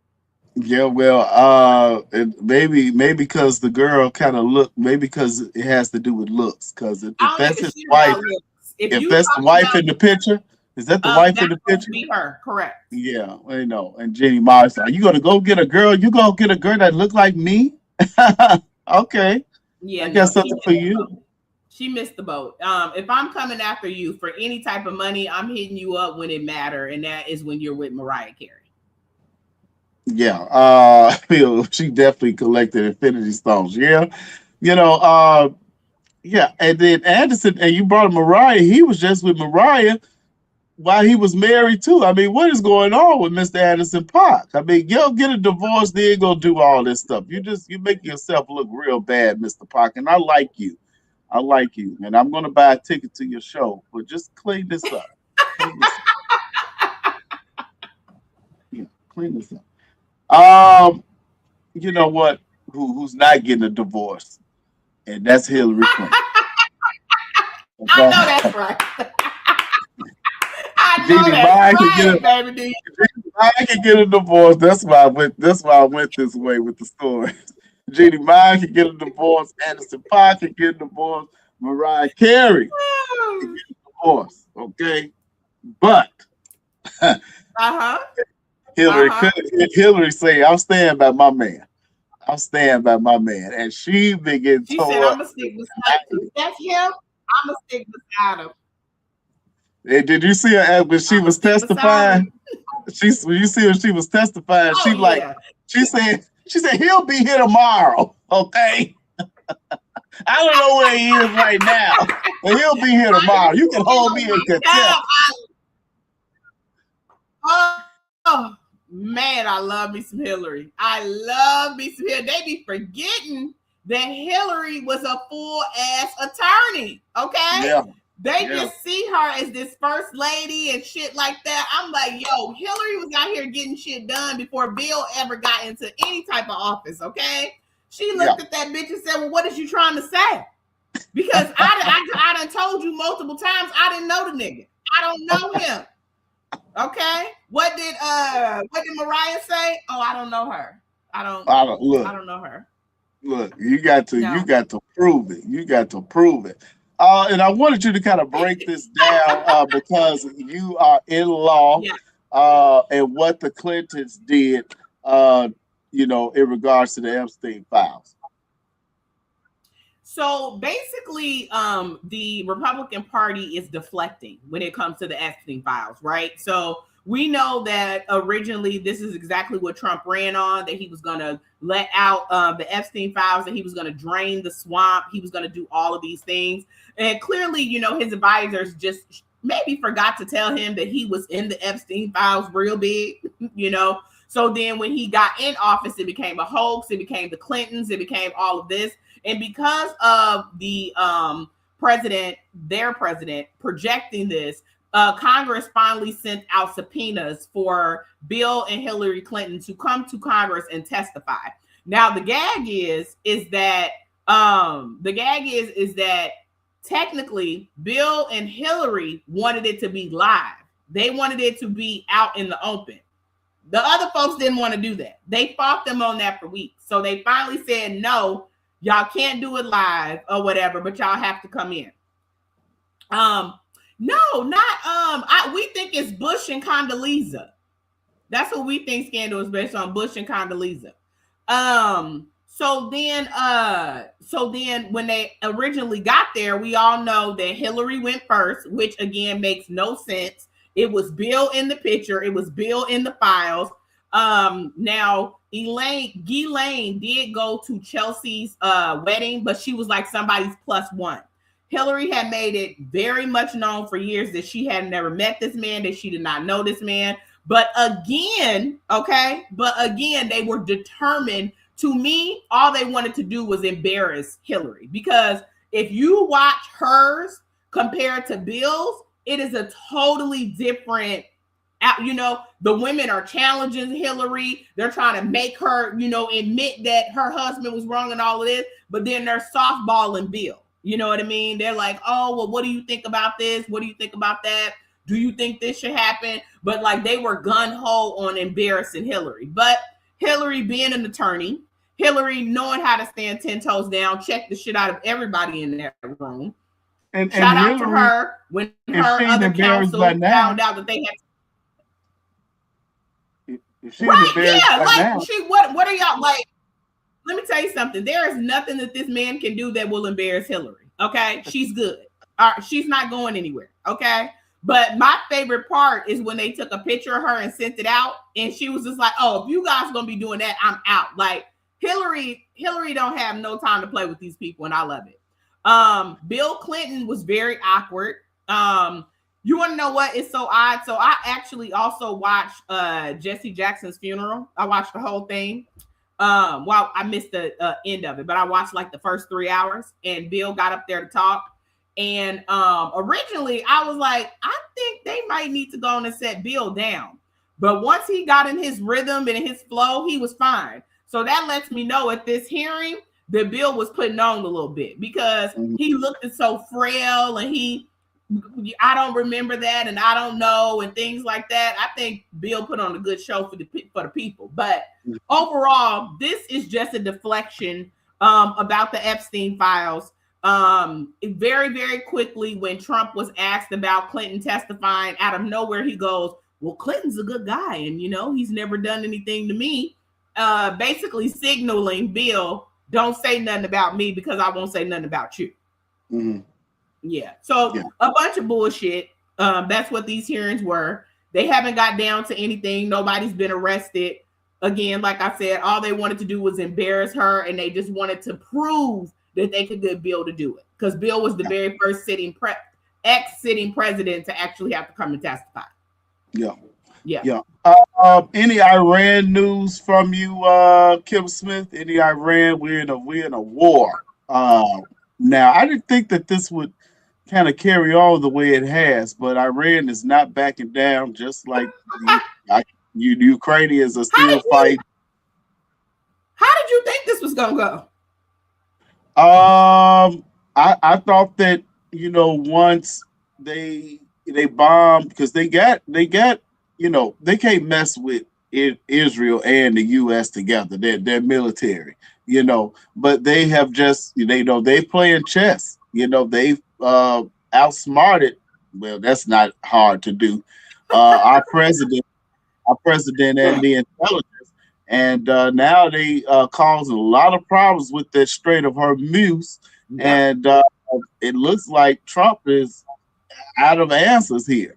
Yeah, well, maybe because the girl kind of look, maybe because it has to do with looks. Because if I don't that's give a his shit wife, about looks. If if you that's the talking wife about in the picture, is that the wife in that's the supposed to picture? be her, correct? Yeah, I know. And Jenny Mars, are you gonna go get a girl? You gonna get a girl that look like me? Okay, Yeah, I no, got she something for missed the you. boat. She missed the boat. If I'm coming after you for any type of money, I'm hitting you up when it matter, and that is when you're with Mariah Carey. Yeah, I feel she definitely collected Infinity Stones. Yeah, you know, yeah, and then Anderson, and you brought up Mariah. He was just with Mariah while he was married too. I mean, what is going on with Mr. Anderson Park? I mean, you'll get a divorce, then go do all this stuff. You make yourself look real bad, Mr. Park. And I like you. I like you. And I'm gonna buy a ticket to your show. But just clean this up. Clean this up. Yeah, clean this up. You know what? Who's not getting a divorce? And that's Hillary Clinton. I know Okay. that's right. I know Jeannie that's Mai can get right, a baby. Do you? I can get a divorce. That's why I went. That's why I went this way with the story. Jeannie Mai can get a divorce. Anderson Paak can get a divorce. Mariah Carey can get a divorce. Okay, but Uh-huh. Hillary Uh-huh. Hillary say, "I'm staying by my man. I'm staying by my man," and she been getting She said, tore I'm up. gonna stick beside if that's him, I'm gonna stick beside him. And did you see her when she I'm gonna was stick beside testifying? him. When you see when she was testifying, Oh yeah. she said he'll be here tomorrow. Okay. I don't know where he is right now, but he'll be here tomorrow. You can hold me in contempt. Oh man, I love me some Hillary. I love me some Hillary. They be forgetting that Hillary was a full ass attorney. Okay. Yeah. They Yeah. just see her as this first lady and shit like that. I'm like, yo, Hillary was out here getting shit done before Bill ever got into any type of office, okay? She looked at that bitch and said, well, what is you trying to say? Because I done told you multiple times I didn't know the nigga. I don't know him. Okay? What did Mariah say? Oh, I don't know her. I don't know her. Look, you got to prove it. You got to prove it. And I wanted you to kind of break this down because you are in law and what the Clintons did, in regards to the Epstein files. So basically, the Republican Party is deflecting when it comes to the Epstein files, right? So we know that originally this is exactly what Trump ran on, that he was going to let out the Epstein files, that he was going to drain the swamp. He was going to do all of these things. And clearly, his advisors just maybe forgot to tell him that he was in the Epstein files real big, So then when he got in office, it became a hoax. It became the Clintons. It became all of this. And because of the their president projecting this, Congress finally sent out subpoenas for Bill and Hillary Clinton to come to Congress and testify. Now, the gag is that technically Bill and Hillary wanted it to be live. They wanted it to be out in the open. The other folks didn't want to do that. They fought them on that for weeks. So they finally said, no, y'all can't do it live or whatever, but y'all have to come in. We think it's Bush and Condoleezza. That's what we think scandal is based on, Bush and Condoleezza. So then when they originally got there, we all know that Hillary went first, which again makes no sense. It was Bill in the picture. It was Bill in the files. Now Ghislaine did go to Chelsea's wedding, but she was like somebody's plus one. Hillary had made it very much known for years that she had never met this man, that she did not know this man. But again, they were determined. To me, all they wanted to do was embarrass Hillary, because if you watch hers compared to Bill's, it is a totally different The women are challenging Hillary. They're trying to make her, admit that her husband was wrong and all of this, but then they're softballing Bill. You know what I mean? They're like, oh, well, what do you think about this? What do you think about that? Do you think this should happen? But like they were gun-ho on embarrassing Hillary. But Hillary being an attorney, Hillary knowing how to stand 10 toes down, check the shit out of everybody in that room. And shout out Hillary, to her when her other counsel found out that they had. Right, yeah, like what are y'all like? Let me tell you something. There is nothing that this man can do that will embarrass Hillary. Okay, she's good. She's not going anywhere. Okay, but my favorite part is when they took a picture of her and sent it out, and she was just like, "Oh, if you guys are gonna be doing that, I'm out." Like Hillary don't have no time to play with these people, and I love it. Bill Clinton was very awkward. You want to know what is so odd? So I actually also watched Jesse Jackson's funeral. I watched the whole thing. Well, I missed the end of it, but I watched like the first 3 hours, and Bill got up there to talk. And originally I was like, I think they might need to go on and set Bill down. But once he got in his rhythm and his flow, he was fine. So that lets me know at this hearing that Bill was putting on a little bit because he looked so frail and I don't remember that and I don't know and things like that. I think Bill put on a good show for the people. But overall, this is just a deflection about the Epstein files. Very, very quickly when Trump was asked about Clinton testifying, out of nowhere he goes, well, Clinton's a good guy and, he's never done anything to me. Basically signaling Bill, don't say nothing about me because I won't say nothing about you. Mm-hmm. Yeah. So a bunch of bullshit. That's what these hearings were. They haven't got down to anything. Nobody's been arrested. Again, like I said, all they wanted to do was embarrass her, and they just wanted to prove that they could get Bill to do it. Because Bill was the very first sitting president to actually have to come and testify. Yeah. Any Iran news from you, Kim Smith? Any Iran? We're in a war. Now, I didn't think that this would kind of carry on the way it has, but Iran is not backing down, just like the Ukrainians are still fighting. How did you think this was gonna go? I thought that once they bombed, because they got they can't mess with Israel and the U.S. together. They're military, but they have just they playing chess. They've outsmarted. Well, that's not hard to do. Our president and the intelligence, and now they causing a lot of problems with that Strait of Hormuz, and it looks like Trump is out of answers here.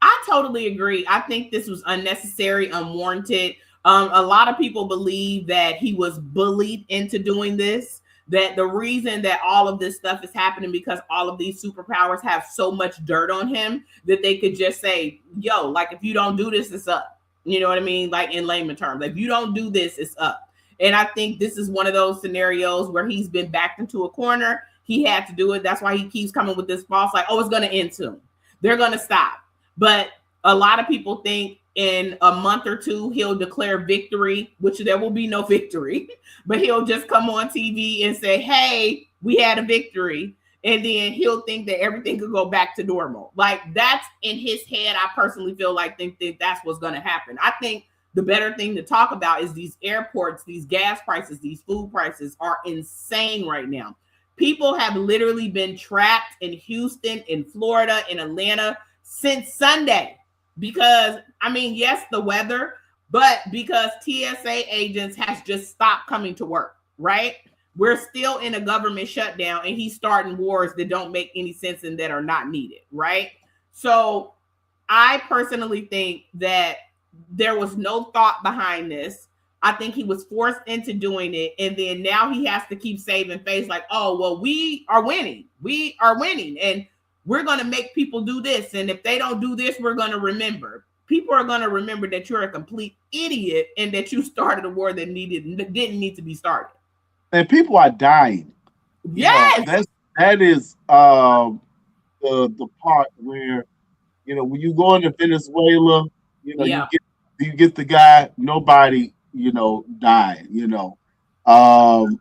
I totally agree. I think this was unnecessary, unwarranted. A lot of people believe that he was bullied into doing this, that the reason that all of this stuff is happening because all of these superpowers have so much dirt on him that they could just say, yo, like, if you don't do this, it's up. You know what I mean? Like in layman terms, like, if you don't do this, it's up. And I think this is one of those scenarios where he's been backed into a corner. He had to do it. That's why he keeps coming with this false, like, oh, it's going to end soon. They're going to stop. But a lot of people think in a month or two, he'll declare victory, which there will be no victory, but he'll just come on TV and say, hey, we had a victory. And then he'll think that everything could go back to normal. Like, that's in his head. I personally feel like think that's what's going to happen. I think the better thing to talk about is these airports, these gas prices, these food prices are insane right now. People have literally been trapped in Houston, in Florida, in Atlanta since Sunday. Because, yes, the weather, but because TSA agents has just stopped coming to work, right? We're still in a government shutdown and he's starting wars that don't make any sense and that are not needed, right? So I personally think that there was no thought behind this. I think he was forced into doing it. And then now he has to keep saving face like, oh, well, we are winning. We are winning. And we're going to make people do this. And if they don't do this, we're going to remember. People are going to remember that you're a complete idiot and that you started a war that didn't need to be started. And people are dying. Yes. That is the part where, when you go into Venezuela, Yeah. you get the guy, nobody, dying, Um,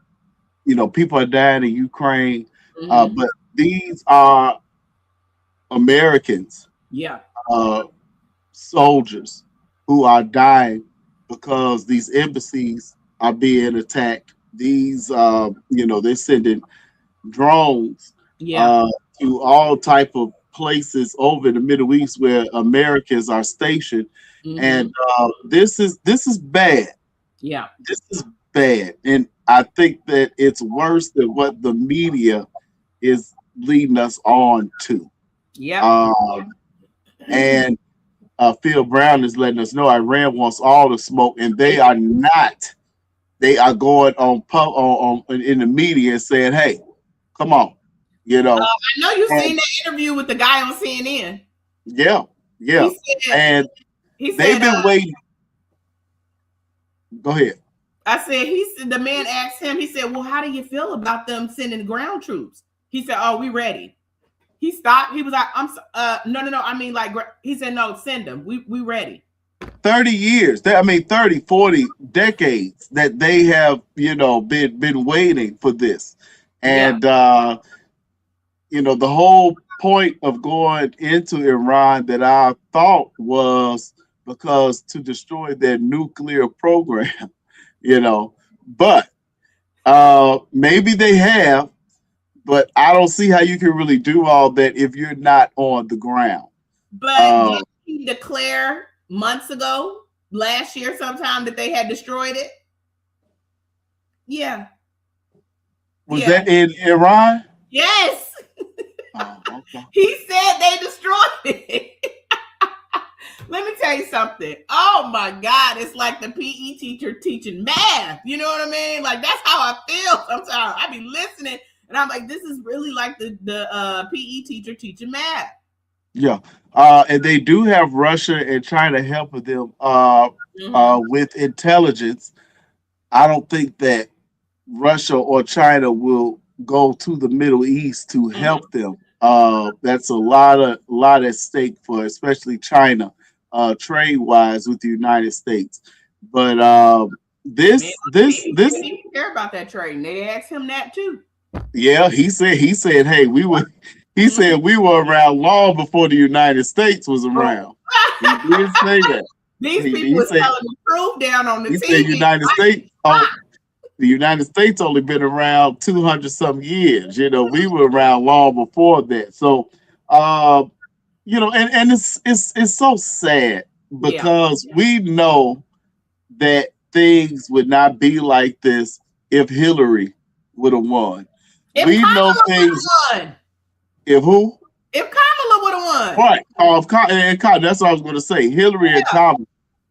people are dying in Ukraine, Hmm. but these are Americans, Yeah. uh, soldiers who are dying because these embassies are being attacked. These, they're sending drones Yeah. uh, to all type of places over the Middle East where Americans are stationed, Hmm. and this is bad. Yeah. This is bad, and I think that it's worse than what the media is leading us on to. Yep. Um, and Phil Brown is letting us know Iran wants all the smoke, and they are not. They are going on in the media and saying, "Hey, come on," you know. I know you And seen that interview with the guy on CNN. yeah, yeah, He said, and he they've said, been waiting. Go ahead. I said, he said, the man asked him, he said, well, how do you feel about them sending ground troops? He said, oh, we ready. He stopped. He was like, no. I mean, like, he said, no, send them. We ready. 30 years. I mean, 30, 40 decades that they have, been waiting for this. Yeah. And the whole point of going into Iran that I thought was because to destroy their nuclear program, you know. But maybe they have, but I don't see how you can really do all that if you're not on the ground. But Uh, did he declare months ago, last year sometime, that they had destroyed it? Yeah. was Yeah. that in Iran? Yes. Oh, okay. He said they destroyed it. Let me tell you something. Oh my God, it's like the PE teacher teaching math. You know what I mean? Like that's how I feel sometimes. I be listening and I'm like, this is really like the PE teacher teaching math. Yeah. And they do have Russia and China helping them Mm-hmm. with intelligence. I don't think that Russia or China will go to the Middle East to Mm-hmm. help them. That's a lot at stake for especially China, trade wise with the United States. But Man, this he didn't care about that trade. And they asked him that too. yeah, he said, hey, he Mm-hmm. said we were around long before the United States was around. He did say that. These people He was said telling the truth down on the he said TV. The United States only been around 200 some years. We were around long before that. So, uh, and it's so sad Yeah. because we know that things would not be like this if Hillary would have won. If We know Kamala would things. have won. If who? If Kamala would have won. Right. That's what I was going to say. Hillary and Kamala.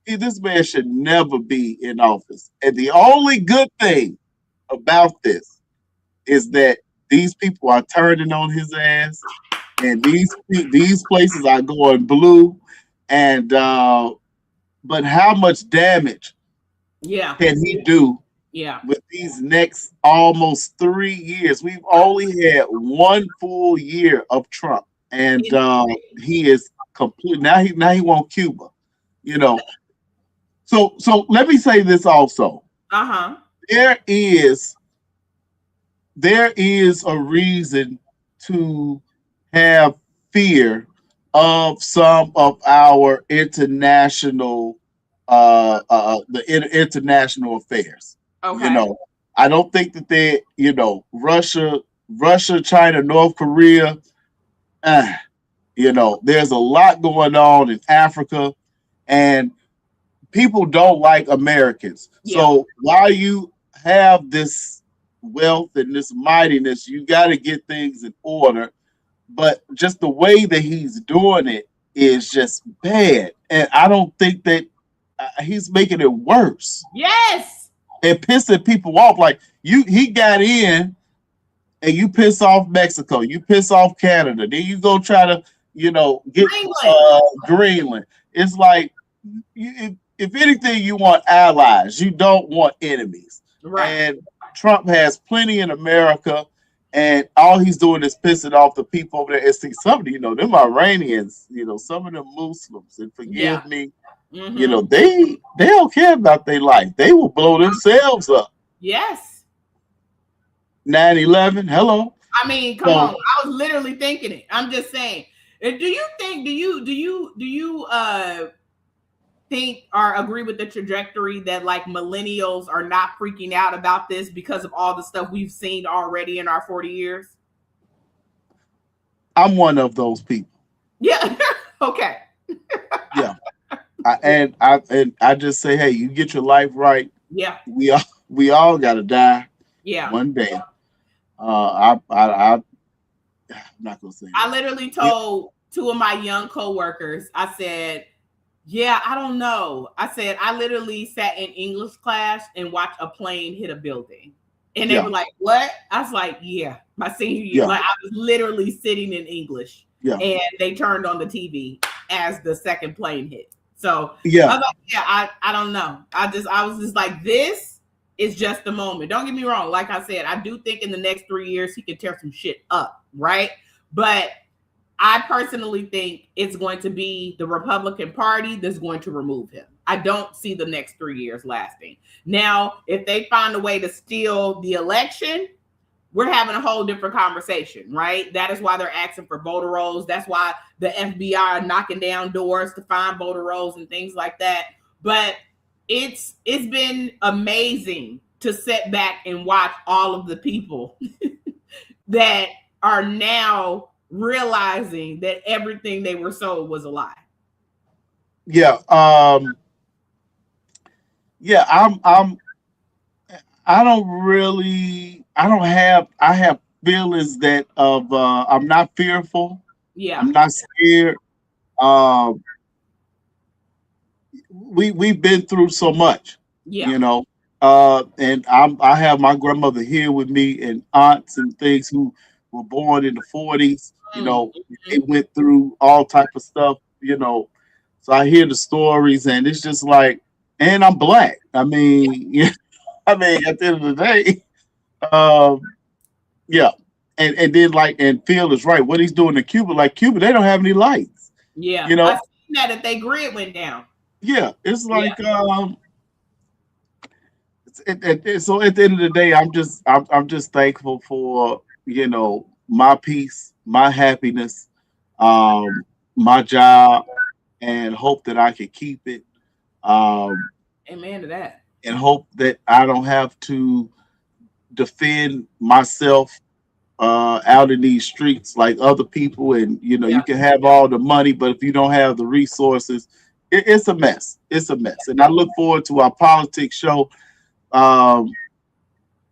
This man should never be in office. And the only good thing about this is that these people are turning on his ass, and these places are going blue. And but how much damage Yeah. can he do Yeah. with these next almost 3 years? We've only had one full year of Trump, and he is complete. Now he wants Cuba, you know. So let me say this also. Uh-huh. There is there is a reason to have fear of some of our international international affairs. You Okay. know, I don't think that Russia, China, North Korea. Uh, there's a lot going on in Africa, and people don't like Americans. Yeah. So while you have this wealth and this mightiness, you got to get things in order. But just the way that he's doing it is just bad, and I don't think that he's making it worse Yes. and pissing people off. Like he got in, and you piss off Mexico, you piss off Canada, then you go try to get Greenland. Greenland. It's like if anything, you want allies. You don't want enemies. Right. And Trump has plenty in America, and all he's doing is pissing off the people over there. And see, some of them Iranians, some of them Muslims, and Yeah. forgive me, Mm-hmm. they don't care about their life. They will blow themselves up. Yes. 9/11, hello. I mean, come on. So I was literally thinking it. I'm just saying. Do you think? Do you think or agree with the trajectory that like millennials are not freaking out about this because of all the stuff we've seen already in our 40 years? I'm one of those people. Yeah. Okay. Yeah. I just say, hey, you get your life right. Yeah. We all gotta die Yeah. one day. I'm not gonna say I that. literally Yeah, told two of my young coworkers, I said, yeah, I don't know. I said, I literally sat in English class and watched a plane hit a building. And they yeah, were like, what? I was like, yeah, my senior year. yeah, Like, I was literally sitting in English yeah, and they turned on the TV as the second plane hit. So I yeah, was like, yeah, I don't know. I was just like, this is just the moment. Don't get me wrong. Like I said, I do think in the next 3 years he can tear some shit up, right? But I personally think it's going to be the Republican Party that's going to remove him. I don't see the next 3 years lasting. Now, if they find a way to steal the election, we're having a whole different conversation, right? That is why they're asking for voter rolls. That's why the FBI are knocking down doors to find voter rolls and things like that. But it's been amazing to sit back and watch all of the people that are now realizing that everything they were sold was a lie. yeah. Yeah. I don't really. I have feelings that of. I'm not fearful. Yeah. I'm not scared. Um, we've been through so much, Yeah. you know. And I have my grandmother here with me and aunts and things who were born in the 40s. They Mm-hmm. went through all type of stuff. So I hear the stories, and it's just like, and I'm black. I mean, yeah, I mean, at the end of the day, um, yeah. And then like, and Phil is right. What he's doing in Cuba, like Cuba, they don't have any lights. Yeah. You I know, seen that they grid went down. yeah. It's Yeah. like so at the end of the day, I'm just thankful for my peace, my happiness, um, my job, and hope that I can keep it, um, Amen to that. and hope that I don't have to defend myself out in these streets like other people. And Yeah. you can have all the money, but if you don't have the resources, it's a mess. It's a mess. And I look forward to our politics show. Um,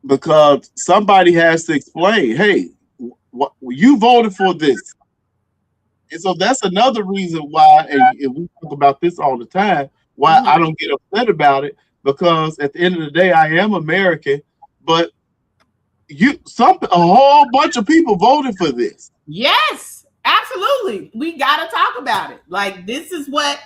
because somebody has to explain, hey, what you voted for this, and so that's another reason why, and we talk about this all the time, why Mm-hmm. I don't get upset about it, because at the end of the day, I am American, but a whole bunch of people voted for this. Yes, absolutely. We got to talk about it. Like, this is what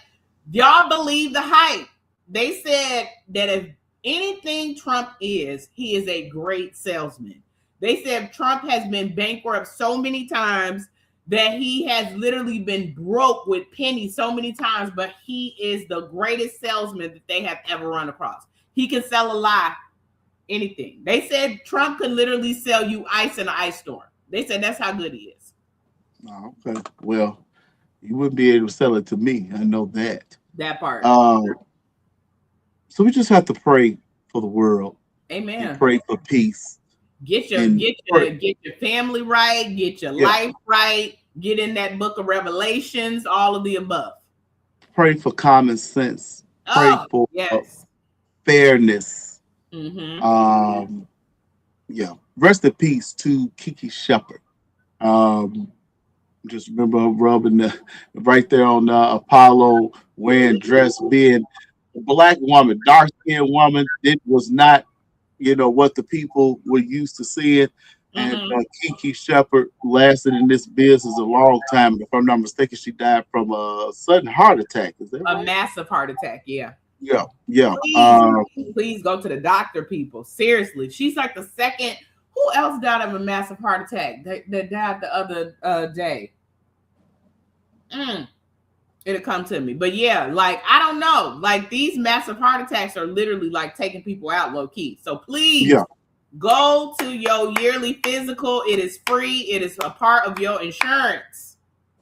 y'all believe the hype. They said that if anything Trump is, he is a great salesman. They said Trump has been bankrupt so many times that he has literally been broke with pennies so many times, but he is the greatest salesman that they have ever run across. He can sell a lie, anything. They said Trump could literally sell you ice in an ice storm. They said that's how good he is. Oh, okay, well, you wouldn't be able to sell it to me. I know that. That part. Uh, so we just have to pray for the world and Amen. pray for peace Get your and get pray, your get your family right, get your yeah, life right, get in that book of Revelations, all of the above. pray for common sense, pray Oh, for yes. fairness. Mm-hmm. Um, yeah, rest in peace to Kiki Shepard. Um, just remember her rubbing right there on Apollo, wearing dress, being a black woman, dark skinned woman. It was not, what the people were used to seeing. And Mm-hmm. Kiki Shepard lasted in this business a long time. If I'm not mistaken, she died from a sudden heart attack. Is that A right? massive heart attack, yeah. Yeah, yeah. Please, please go to the doctor, people. Seriously. She's like the second. Who else died of a massive heart attack that died the other day? It'll come to me. But yeah, like, I don't know. Like, these massive heart attacks are literally like taking people out low key. So please go to your yearly physical. It is free. It is a part of your insurance.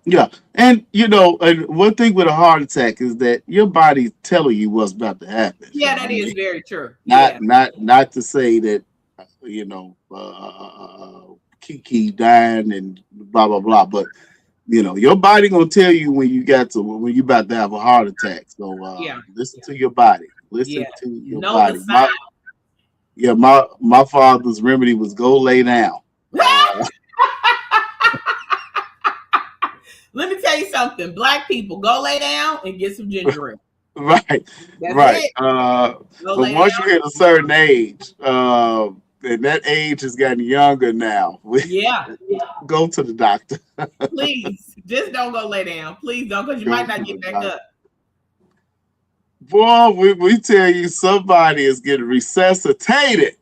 Yeah. And, and one thing with a heart attack is that your body's telling you what's about to happen. Yeah, that is very true. Not to say that, Kiki dying and blah, blah, blah. But, your body going to tell you when you about to have a heart attack. So listen to your body. Listen to your body. My father's remedy was go lay down. Let me tell you something. Black people, go lay down and get some ginger ale. Right. That's right. It. But once you hit a certain age, and that age has gotten younger now. Go to the doctor. Please, just don't go lay down. Please don't, because you might not get back up. Boy, we tell you somebody is getting resuscitated.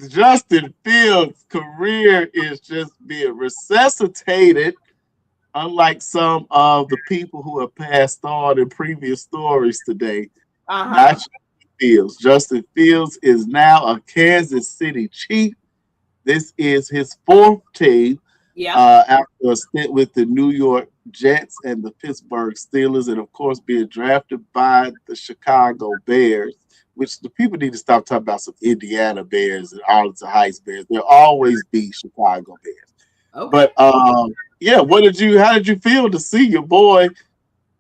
Justin Fields' career is just being resuscitated, unlike some of the people who have passed on in previous stories today. Not Justin Fields. Justin Fields is now a Kansas City Chief. This is his fourth team after a stint with the New York Jets and the Pittsburgh Steelers, and of course being drafted by the Chicago Bears, which the people need to stop talking about some Indiana Bears and Arlington Heights Bears. They'll always be Chicago Bears. Okay. But how did you feel to see your boy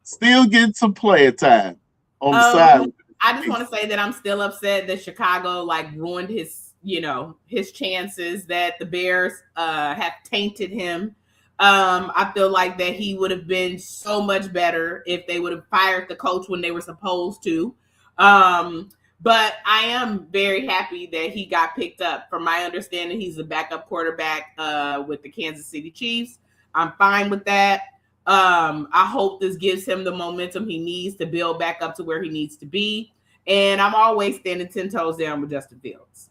still getting some playing time on the side? I just want to say that I'm still upset that Chicago ruined his chances, that the Bears have tainted him. I feel like that he would have been so much better if they would have fired the coach when they were supposed to. But I am very happy that he got picked up. From my understanding, he's a backup quarterback with the Kansas City Chiefs. I'm fine with that. I hope this gives him the momentum he needs to build back up to where he needs to be. And I'm always standing 10 toes down with Justin Fields.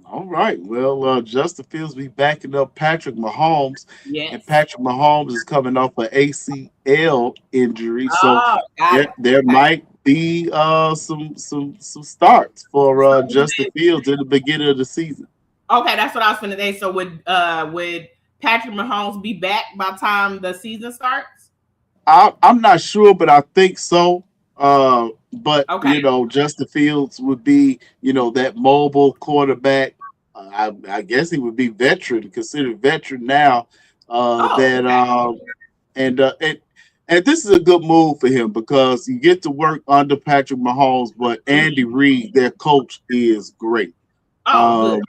All right. Well, Justin Fields be backing up Patrick Mahomes. Yes. And Patrick Mahomes is coming off an ACL injury. So there might be some starts for Justin Fields in the beginning of the season. Okay, that's what I was going to say. So would Patrick Mahomes be back by the time the season starts? I'm not sure, but I think so. But Justin Fields would be, that mobile quarterback. I guess he would be considered veteran now. And this is a good move for him because you get to work under Patrick Mahomes, but Andy Reid, their coach, is great. And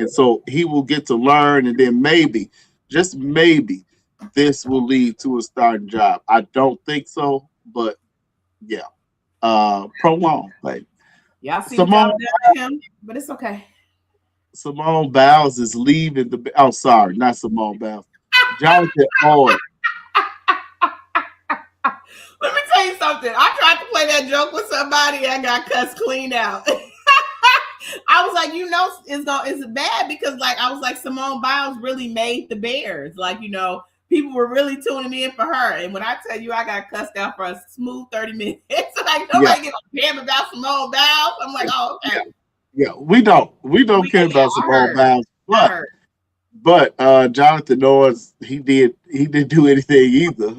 so he will get to learn, and then maybe, just maybe, this will lead to a starting job. I don't think so, but yeah. Prolong. Y'all see Simone, him, but it's okay. Simone Biles is leaving the. Oh, sorry, not Simone Biles. Jonathan Owens. Let me tell you something. I tried to play that joke with somebody and I got cussed clean out. I was like, it's bad because I was like, Simone Biles really made the Bears. People were really tuning in for her. And when I tell you I got cussed out for a smooth 30 minutes, nobody gives a damn about Simone Biles. I'm like, oh, okay. Yeah, we don't care about Simone Biles. But Jonathan Owens, he didn't do anything either.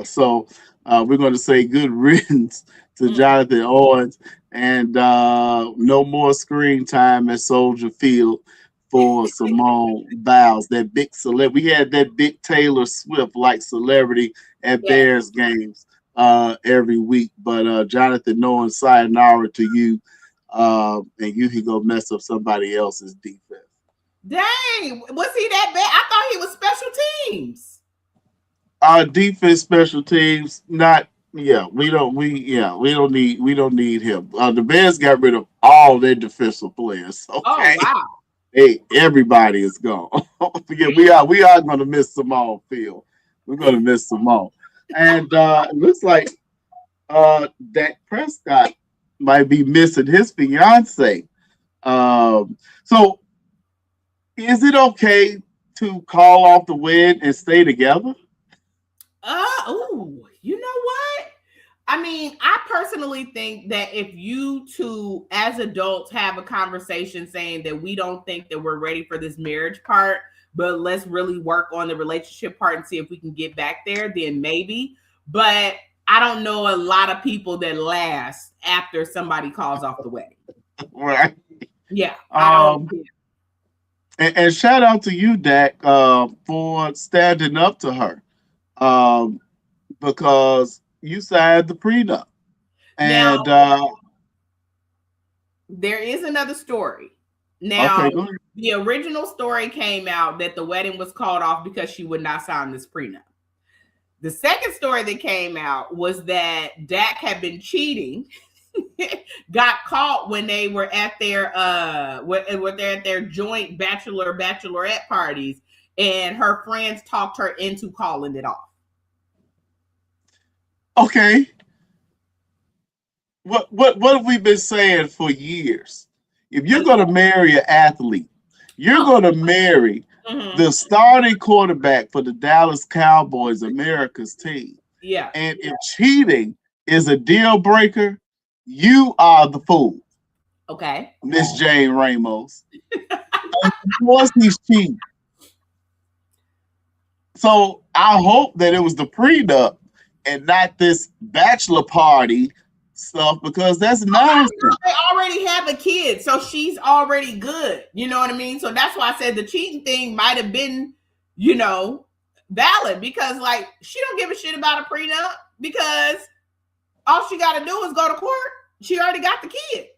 So we're going to say good riddance to Jonathan Owens, and no more screen time at Soldier Field for Simone Biles, that big celebrity. We had that big Taylor Swift celebrity at Bears games every week. But Jonathan Owens, sayonara to you, and you can go mess up somebody else's defense. Dang, was he that bad? I thought he was special teams. Defense, special teams, not. Yeah, we don't need him. The Bears got rid of all their defensive players. Okay? Oh wow. Hey, everybody is gone. Yeah, we are going to miss Simone Field. We're going to miss Simone. And it looks like Dak Prescott might be missing his fiance So is it okay to call off the wedding and stay together? You know what? I mean, I personally think that if you two as adults have a conversation saying that we don't think that we're ready for this marriage part, but let's really work on the relationship part and see if we can get back there, then maybe. But I don't know a lot of people that last after somebody calls off the wedding. Right. Yeah, I don't. And shout out to you, Dak, for standing up to her, because you signed the prenup. Now, And there is another story. okay, Now, go ahead. the original story came out that the wedding was called off because she would not sign this prenup. The second story that came out was that Dak had been cheating, got caught when they were at their at their joint bachelorette parties, and her friends talked her into calling it off. Okay. What have we been saying for years? If you're going to marry an athlete, you're going to marry the starting quarterback for the Dallas Cowboys, America's team. Yeah. And if cheating is a deal breaker, you are the fool. Okay. Miss Jane Ramos. Of course he's cheating. So I hope that it was the prenup and not this bachelor party stuff, because that's nonsense. They already have a kid, so she's already good. You know what I mean? So that's why I said the cheating thing might have been, valid, because like she don't give a shit about a prenup, because all she got to do is go to court. She already got the kid.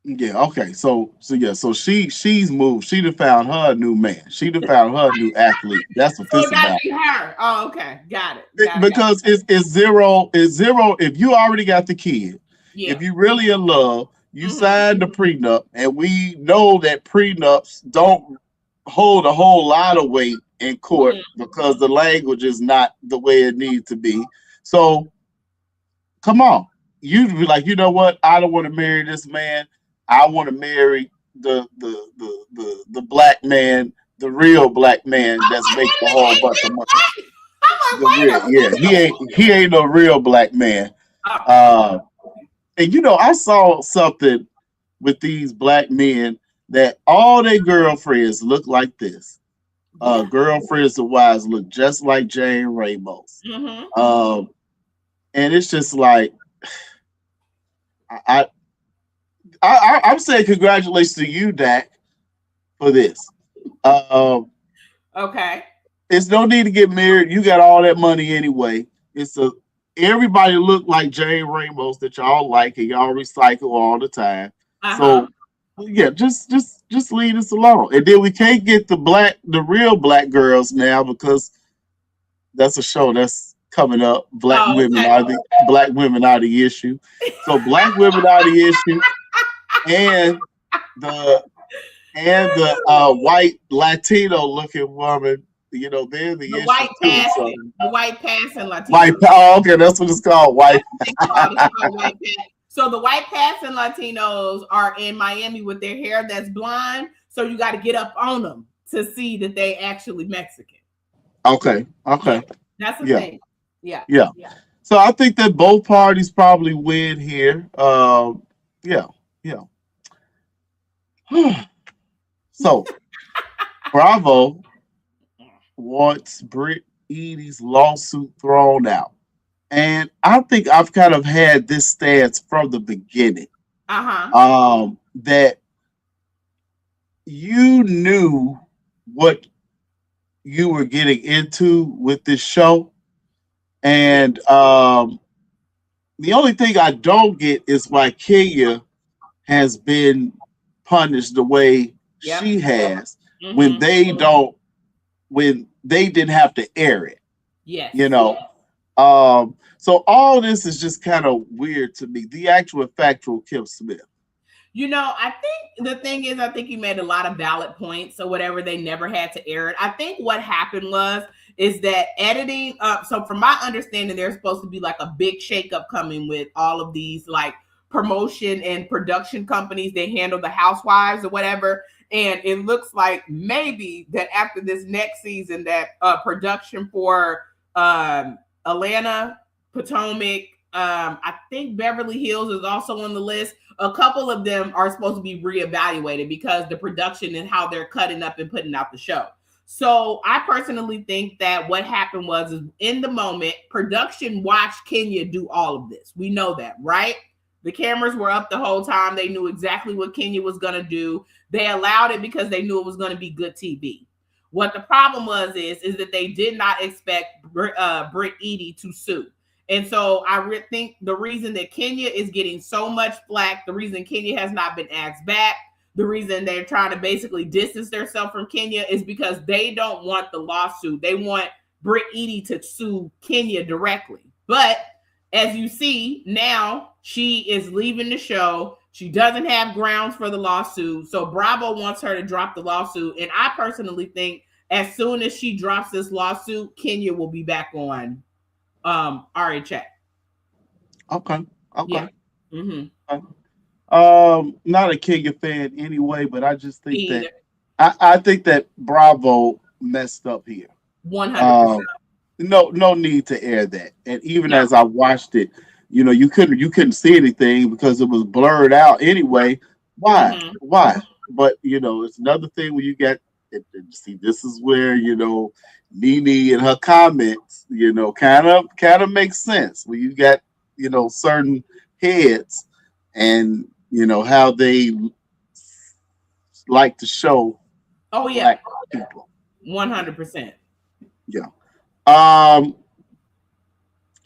Yeah. Okay. So she's moved. She done found her a new man. She done found her a new athlete. That's what this about. Her. Oh, okay. Got it. Because it's zero. It's zero. If you already got the kid, if you really in love, you signed the prenup, and we know that prenups don't hold a whole lot of weight in court because the language is not the way it needs to be. So come on. You'd be like, you know what? I don't want to marry this man. I want to marry the black man, the real black man that's making a whole bunch of money. He ain't no real black man. And I saw something with these black men that all their girlfriends look like this. Girlfriends and wives look just like Jane Ramos. And it's just like, I'm saying congratulations to you, Dak, for this. Okay. It's no need to get married. You got all that money anyway. Everybody look like Jane Ramos that y'all like, and y'all recycle all the time. So yeah, just leave us alone. And then we can't get the real black girls now, because that's a show that's coming up. Black women are the issue. So black women are the issue, and the white Latino looking woman, they're the issue. White passing. The white passing Latino. Okay, that's what it's called. White. So the white passing Latinos are in Miami with their hair that's blonde. So you got to get up on them to see that they actually Mexican. Okay. That's the thing. Yeah. So I think that both parties probably win here. Yeah. So Bravo wants Britt Eady's lawsuit thrown out. And I think I've kind of had this stance from the beginning. That you knew what you were getting into with this show. And the only thing I don't get is why Kenya has been punished the way she has when they didn't have to air it. Yes. So all this is just kind of weird to me. The actual factual Kim Smith. I think the thing is, I think you made a lot of valid points. So whatever, they never had to air it. I think what happened is that editing. So from my understanding, there's supposed to be like a big shakeup coming with all of these like promotion and production companies. They handle the housewives or whatever. And it looks like maybe that after this next season, that production for Atlanta, Potomac, I think Beverly Hills is also on the list. A couple of them are supposed to be reevaluated because the production and how they're cutting up and putting out the show. So I personally think that what happened was, is in the moment, production watched Kenya do all of this. We know that, right? The cameras were up the whole time. They knew exactly what Kenya was going to do. They allowed it because they knew it was going to be good TV. What the problem was is that they did not expect Britt Eady to sue. And so I think the reason that Kenya is getting so much flack, the reason Kenya has not been asked back, the reason they're trying to basically distance themselves from Kenya is because they don't want the lawsuit. They want Britt Eady to sue Kenya directly. But as you see, now she is leaving the show. She doesn't have grounds for the lawsuit. So Bravo wants her to drop the lawsuit. And I personally think as soon as she drops this lawsuit, Kenya will be back on RHA. Okay. Yeah. Mm-hmm. Not a Kenya fan anyway, but I just think that I think that Bravo messed up here. 100%. No need to air that. And even as I watched it, you couldn't see anything because it was blurred out anyway. Why? Mm-hmm. Why? But it's another thing when you get see, this is where Nene and her comments, kind of makes sense when you got certain heads and how they like to show black people. 100%. Yeah.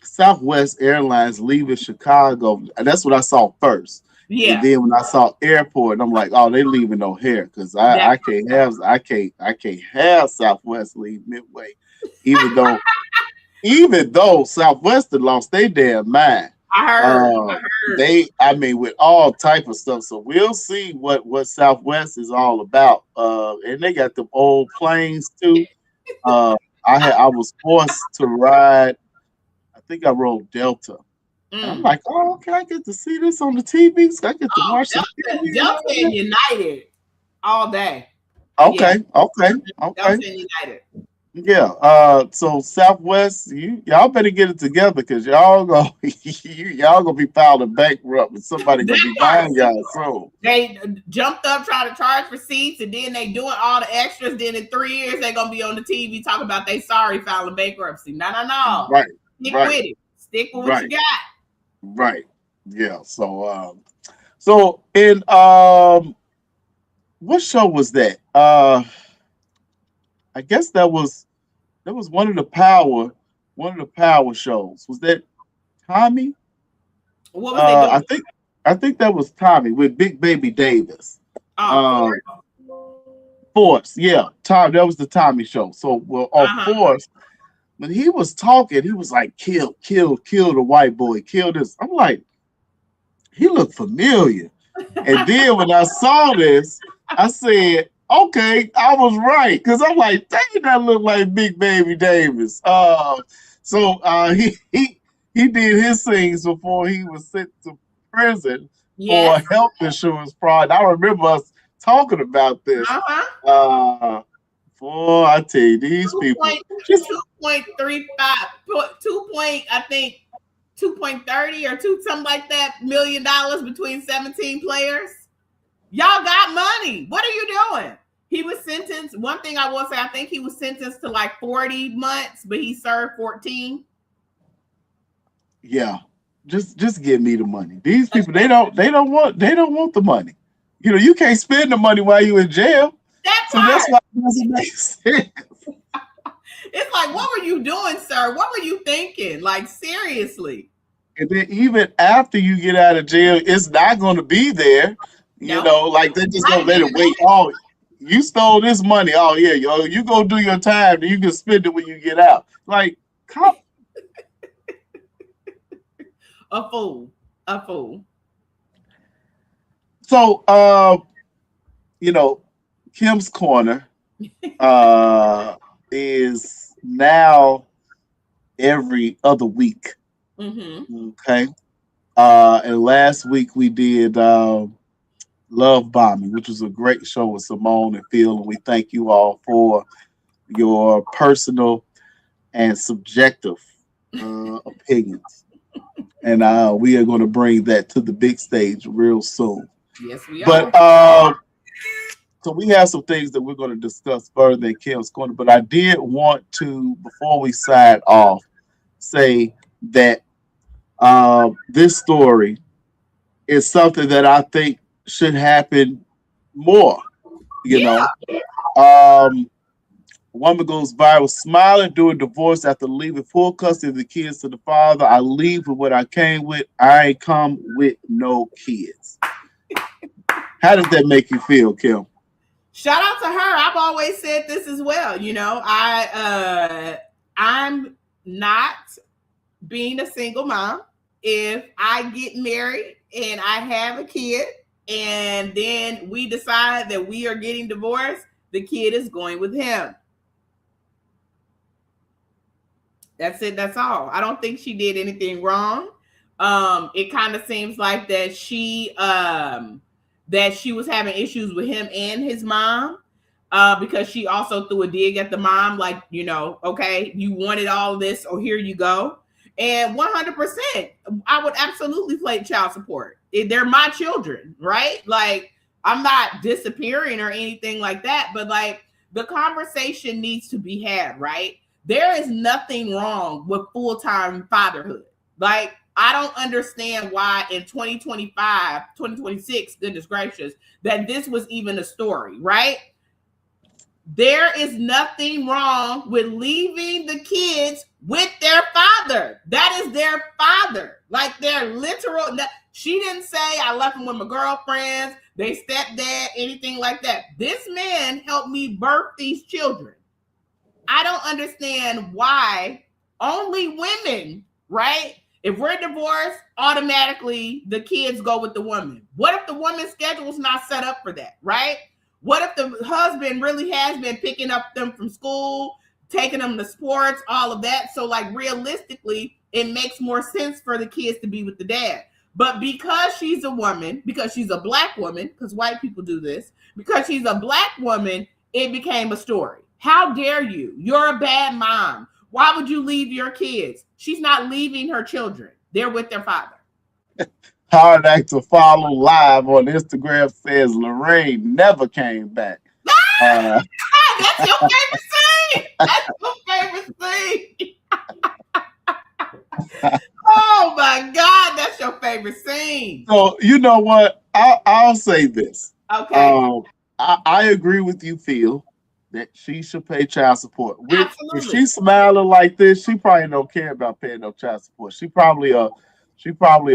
Southwest Airlines leaving Chicago. That's what I saw first. Yeah. And then when I saw airport, I'm like, oh, they leaving O'Hare because I can't have Southwest leave Midway, even though Southwestern lost their damn mind. I heard. With all type of stuff. So we'll see what Southwest is all about. And they got them old planes too. I was forced to ride. I think I rode Delta. I'm like, oh, okay, I get to see this on the TV. So I get to watch it. Delta and United all day. Okay. Delta and United. Yeah. So Southwest, y'all better get it together because y'all gonna be filing bankrupt and somebody gonna be buying y'all. So they jumped up trying to charge for seats, and then they doing all the extras. Then in 3 years they gonna be on the TV talking about they sorry filing bankruptcy. No. Right. Stick with it. Stick with what you got. Right. Yeah. So in what show was that? I guess that was one of the power shows. Was that Tommy? What was they doing? I think that was Tommy with Big Baby Davis. Force. Yeah. Tom, that was the Tommy show. So Force, when he was talking, he was like, kill the white boy, kill this. I'm like, he looked familiar. And then when I saw this, I said, okay, I was right. Because I'm like, dang, that look like Big Baby Davis. So he did his things before he was sent to prison for health insurance fraud. I remember us talking about this. Boy, I tell you, these people. 2.35, I think 2.30 or something like that $1 million between 17 players. Y'all got money. What are you doing? He was sentenced. One thing I will say, I think he was sentenced to like 40 months, but he served 14. Yeah, just give me the money. These people, they don't want the money. You can't spend the money while you're in jail. That's why it doesn't make sense. It's like, what were you doing, sir? What were you thinking? Like, seriously. And then even after you get out of jail, it's not going to be there. Like they're just going to let it wait. Oh, you stole this money. Oh, yeah, you go do your time. And you can spend it when you get out. Like, come. A fool. So, Kim's Corner is now every other week. Mm-hmm. Okay. And last week we did Love Bombing, which was a great show with Simone and Phil. And we thank you all for your personal and subjective opinions. And we are going to bring that to the big stage real soon. Yes, we But are. so we have some things that we're going to discuss further in Kim's Corner. But I did want to, before we sign off, say that this story is something that I think should happen more. You Yeah. know, woman goes viral smiling during divorce after leaving full custody of the kids to the father. I leave with what I came with. I ain't come with no kids. How does that make you feel, Kim? Shout out to her. I've always said this as well. You know, I'm not being a single mom. If I get married and I have a kid and then we decide that we are getting divorced, the kid is going with him. That's it. That's all. I don't think she did anything wrong. It kind of seems like that she was having issues with him and his mom, because she also threw a dig at the mom, like, you know, okay, you wanted all this, or here you go. And 100%, I would absolutely play child support. They're my children, right? Like, I'm not disappearing or anything like that, but like, the conversation needs to be had, right? There is nothing wrong with full-time fatherhood. Like, I don't understand why in 2025, 2026, goodness gracious, that this was even a story, right? There is nothing wrong with leaving the kids with their father. That is their father. Like, they're literal. She didn't say, I left them with my girlfriends, they stepdad, anything like that. This man helped me birth these children. I don't understand why only women, right? If we're divorced, automatically the kids go with the woman. What if the woman's schedule is not set up for that, right? What if the husband really has been picking up them from school, taking them to sports, all of that? So like, realistically, it makes more sense for the kids to be with the dad. But because she's a woman, because she's a black woman, because white people do this, because she's a black woman, it became a story. How dare you? You're a bad mom. Why would you leave your kids? She's not leaving her children. They're with their father. Hard act to follow live on Instagram says Lorraine never came back. That's your favorite scene. That's your favorite scene. Oh my God, that's your favorite scene. So you know what? I'll say this. Okay. I agree with you, Phil, that she should pay child support. Absolutely. If she's smiling like this, she probably don't care about paying no child support. She probably a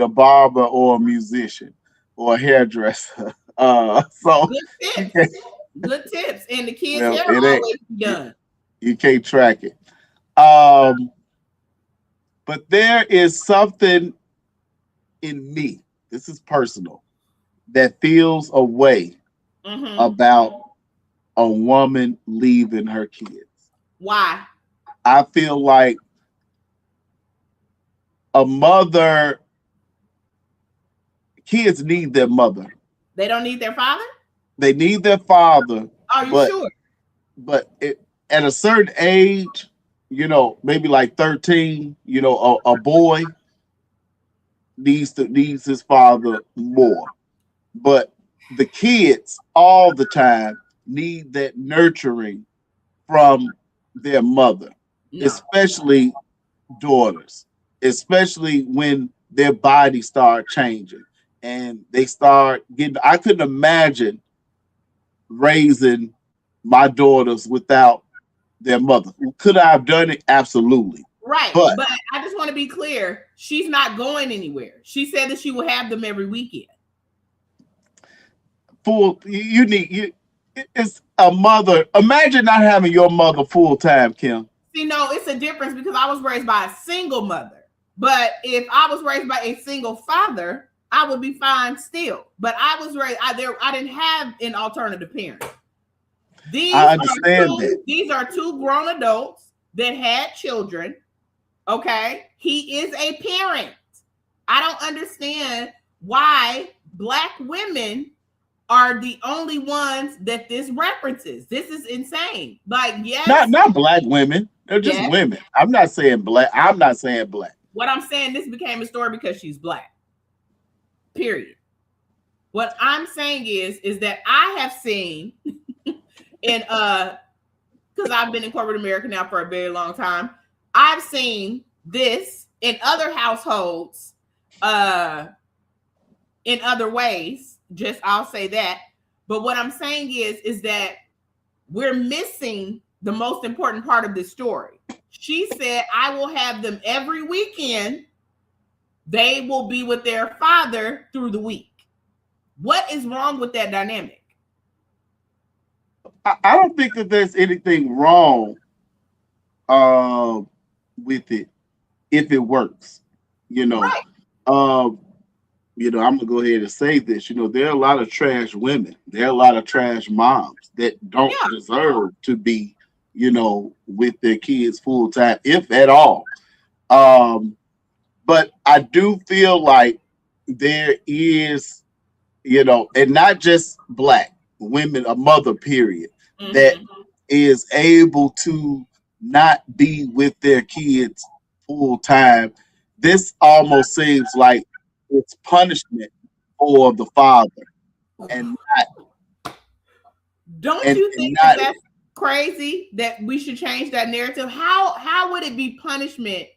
barber or a musician or a hairdresser. So good tips. Good tips. And the kids' hair will always be done. You can't track it. But there is something in me, this is personal, that feels a way about a woman leaving her kids. Why? I feel like a mother, kids need their mother. They don't need their father? They need their father. Are you sure? But at a certain age, you know, maybe like 13, you know, a boy needs his father more. But the kids all the time need that nurturing from their mother, especially daughters, especially when their bodies start changing and they start getting. I couldn't imagine raising my daughters without their mother. Could I have done it? Absolutely. Right. But I just want to be clear. She's not going anywhere. She said that she will have them every weekend. It's a mother. Imagine not having your mother full time, Kim. See, no, it's a difference because I was raised by a single mother. But if I was raised by a single father, I would be fine still. But I was raised, I didn't have an alternative parent. I understand that. These are two grown adults that had children. Okay. He is a parent. I don't understand why Black women are the only ones that this references. This is insane. Like, yes, Not Black women. They're just yes. women. I'm not saying black. I'm not saying black. What I'm saying, this became a story because she's Black. Period. What I'm saying is that I have seen in because I've been in corporate America now for a very long time. I've seen this in other households, in other ways. Just I'll say that. But what I'm saying is that we're missing the most important part of this story. She said, I will have them every weekend. They will be with their father through the week. What is wrong with that dynamic? I don't think that there's anything wrong with it if it works. You know, Right. I'm gonna go ahead and say this. There are a lot of trash women. There are a lot of trash moms that don't Yeah. deserve to be, with their kids full time, if at all. But I do feel like there is, and not just Black women, a mother, period, that is able to not be with their kids full time. This almost seems like it's punishment for the father, and Don't and, you and think not. that's crazy that we should change that narrative? How would it be punishment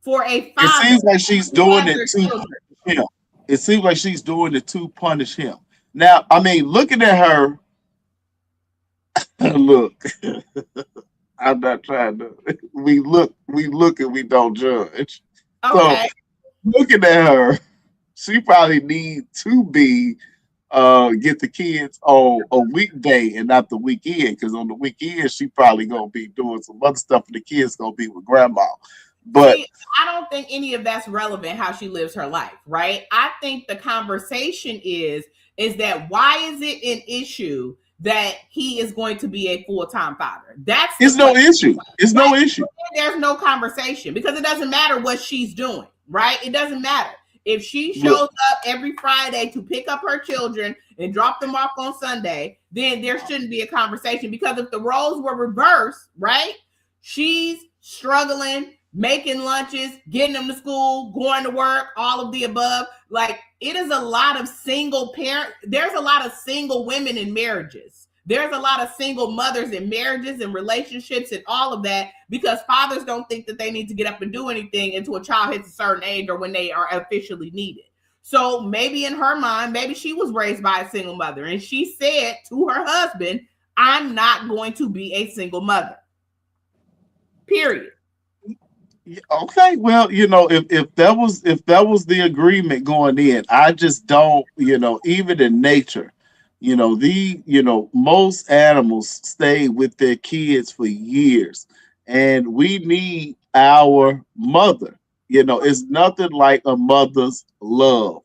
for a It father seems like she's who doing has it their to children? punish him. It seems like she's doing it to punish him. Now, I mean, looking at her, look, I'm not trying to. We look, and we don't judge. So, Okay. looking at her, she probably need to be get the kids on a weekday and not the weekend, because on the weekend she probably gonna be doing some other stuff and the kids gonna be with grandma. But See, I don't think any of that's relevant how she lives her life, right? I think the conversation is that why is it an issue that he is going to be a full-time father? That's the it's no question. issue. It's no Right? issue. There's no conversation because it doesn't matter what she's doing, right? It doesn't matter. If she shows Look, up every Friday to pick up her children and drop them off on Sunday, then there shouldn't be a conversation, because if the roles were reversed, right? She's struggling, making lunches, getting them to school, going to work, all of the above. Like, it is a lot of single parent. There's a lot of single women in marriages. There's a lot of single mothers in marriages and relationships and all of that, because fathers don't think that they need to get up and do anything until a child hits a certain age or when they are officially needed. So maybe in her mind, maybe she was raised by a single mother and she said to her husband, I'm not going to be a single mother. Period. okay, well, if that was the agreement going in, I just don't, even in nature, most animals stay with their kids for years, and we need our mother. It's nothing like a mother's love,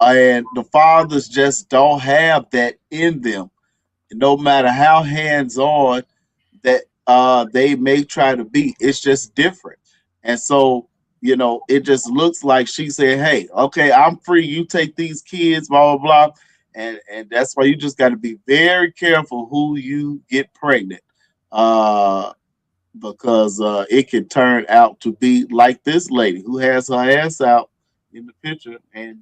and the fathers just don't have that in them, no matter how hands on that they may try to be. It's just different. And so, it just looks like she said, hey, okay, I'm free. You take these kids, blah, blah, blah. And that's why you just got to be very careful who you get pregnant, because it can turn out to be like this lady who has her ass out in the picture and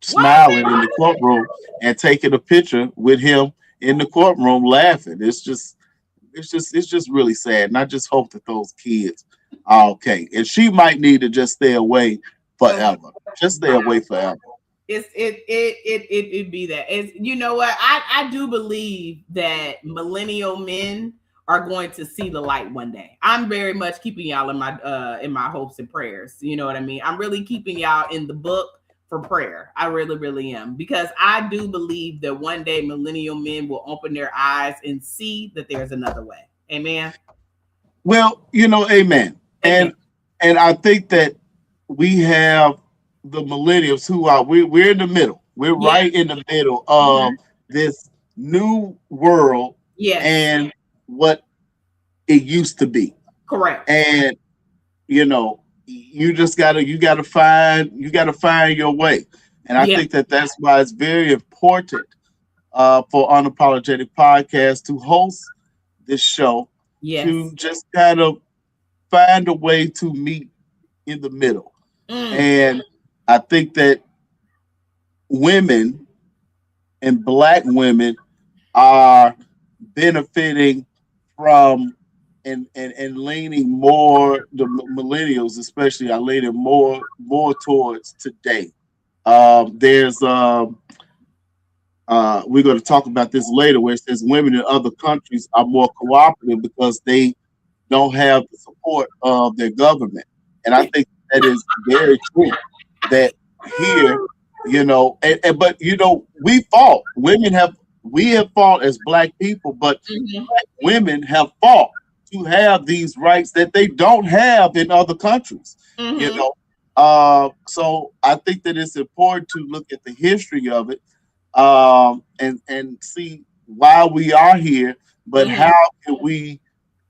smiling in the courtroom and taking a picture with him in the courtroom laughing. It's just really sad. And I just hope that those kids are okay. And she might need to just stay away forever. Just stay away forever. It'd be that. It's, you know what? I do believe that millennial men are going to see the light one day. I'm very much keeping y'all in my hopes and prayers. You know what I mean? I'm really keeping y'all in the book for prayer. I really, really am. Because I do believe that one day millennial men will open their eyes and see that there's another way. Amen. Well, amen. Amen. And I think that we have the millennials who are we're in the middle. We're right in the middle of this new world and what it used to be. Correct. And you just gotta find your way. And I Yeah. think that that's why it's very important for Unapologetic Podcast to host this show, to Yes. just kind of find a way to meet in the middle. Mm. And I think that women and black women are benefiting from and leaning more, the millennials especially are leaning more towards today. There's we're going to talk about this later, where it says women in other countries are more cooperative because they don't have the support of their government. And I think that is very true. That here, but we fought. We have fought as black people, but Mhm. black women have fought to have these rights that they don't have in other countries. You Mhm. know, so I think that it's important to look at the history of it, and see why we are here, but how Mhm. can we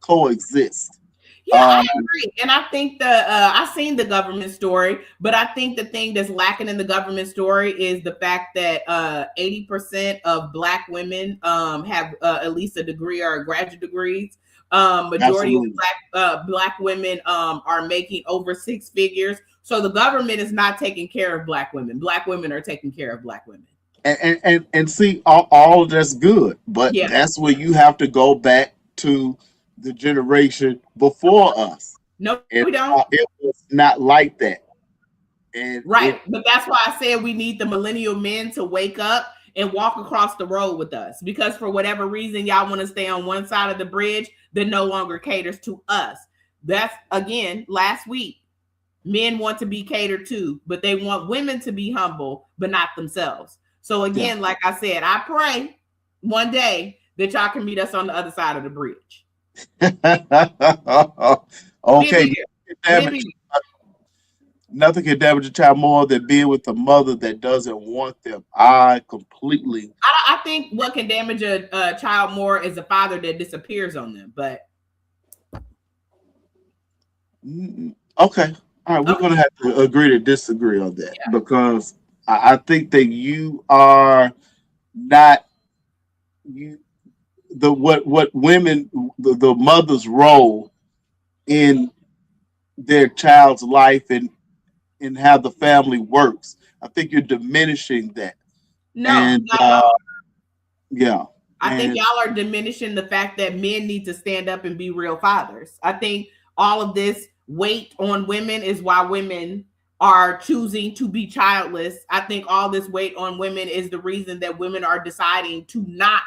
coexist? Yeah, I Um, agree. And I think I've seen the government story, but I think the thing that's lacking in the government story is the fact that 80% of black women have at least a degree or graduate degrees. Majority of Absolutely. black women are making over six figures. So the government is not taking care of black women. Black women are taking care of black women. And see, all that's good, but Yeah. that's where you have to go back to the generation before us. No, And we don't. it was not like that. And Right. But that's why I said we need the millennial men to wake up and walk across the road with us. Because for whatever reason, y'all want to stay on one side of the bridge that no longer caters to us. That's again last week. Men want to be catered to, but they want women to be humble, but not themselves. So yeah. again, like I said, I pray one day that y'all can meet us on the other side of the bridge. We Okay. be here. We Damage. be Nothing can damage a child more than being with a mother that doesn't want them. I completely. I think what can damage a child more is a father that disappears on them. But Okay. All right. We're okay, going to have to agree to disagree on that, yeah, because I think that you are not you the what women, the mother's role in their child's life, and how the family works. I think you're diminishing that. no, And not at all. yeah. I think And y'all are diminishing the fact that men need to stand up and be real fathers. I think all of this weight on women is why women are choosing to be childless. I think all this weight on women is the reason that women are deciding to not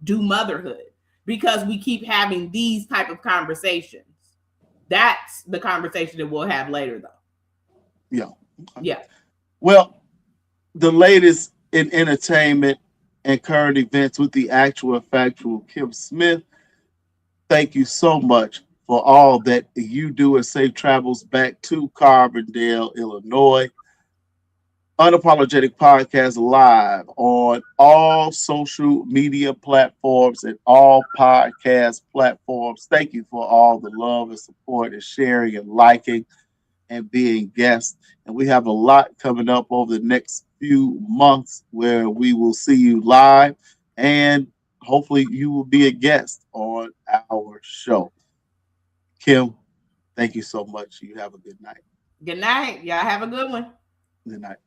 do motherhood, because we keep having these type of conversations. That's the conversation that we'll have later, though. yeah. Okay. Yeah. Well, the latest in entertainment and current events with the actual factual Kim Smith. Thank you so much for all that you do, and safe travels back to Carbondale, Illinois. Unapologetic Podcast live on all social media platforms and all podcast platforms. Thank you for all the love and support and sharing and liking and being guests. And we have a lot coming up over the next few months where we will see you live, and hopefully you will be a guest on our show. Kim, thank you so much. You have a good night. Good night. Y'all have a good one. Good night.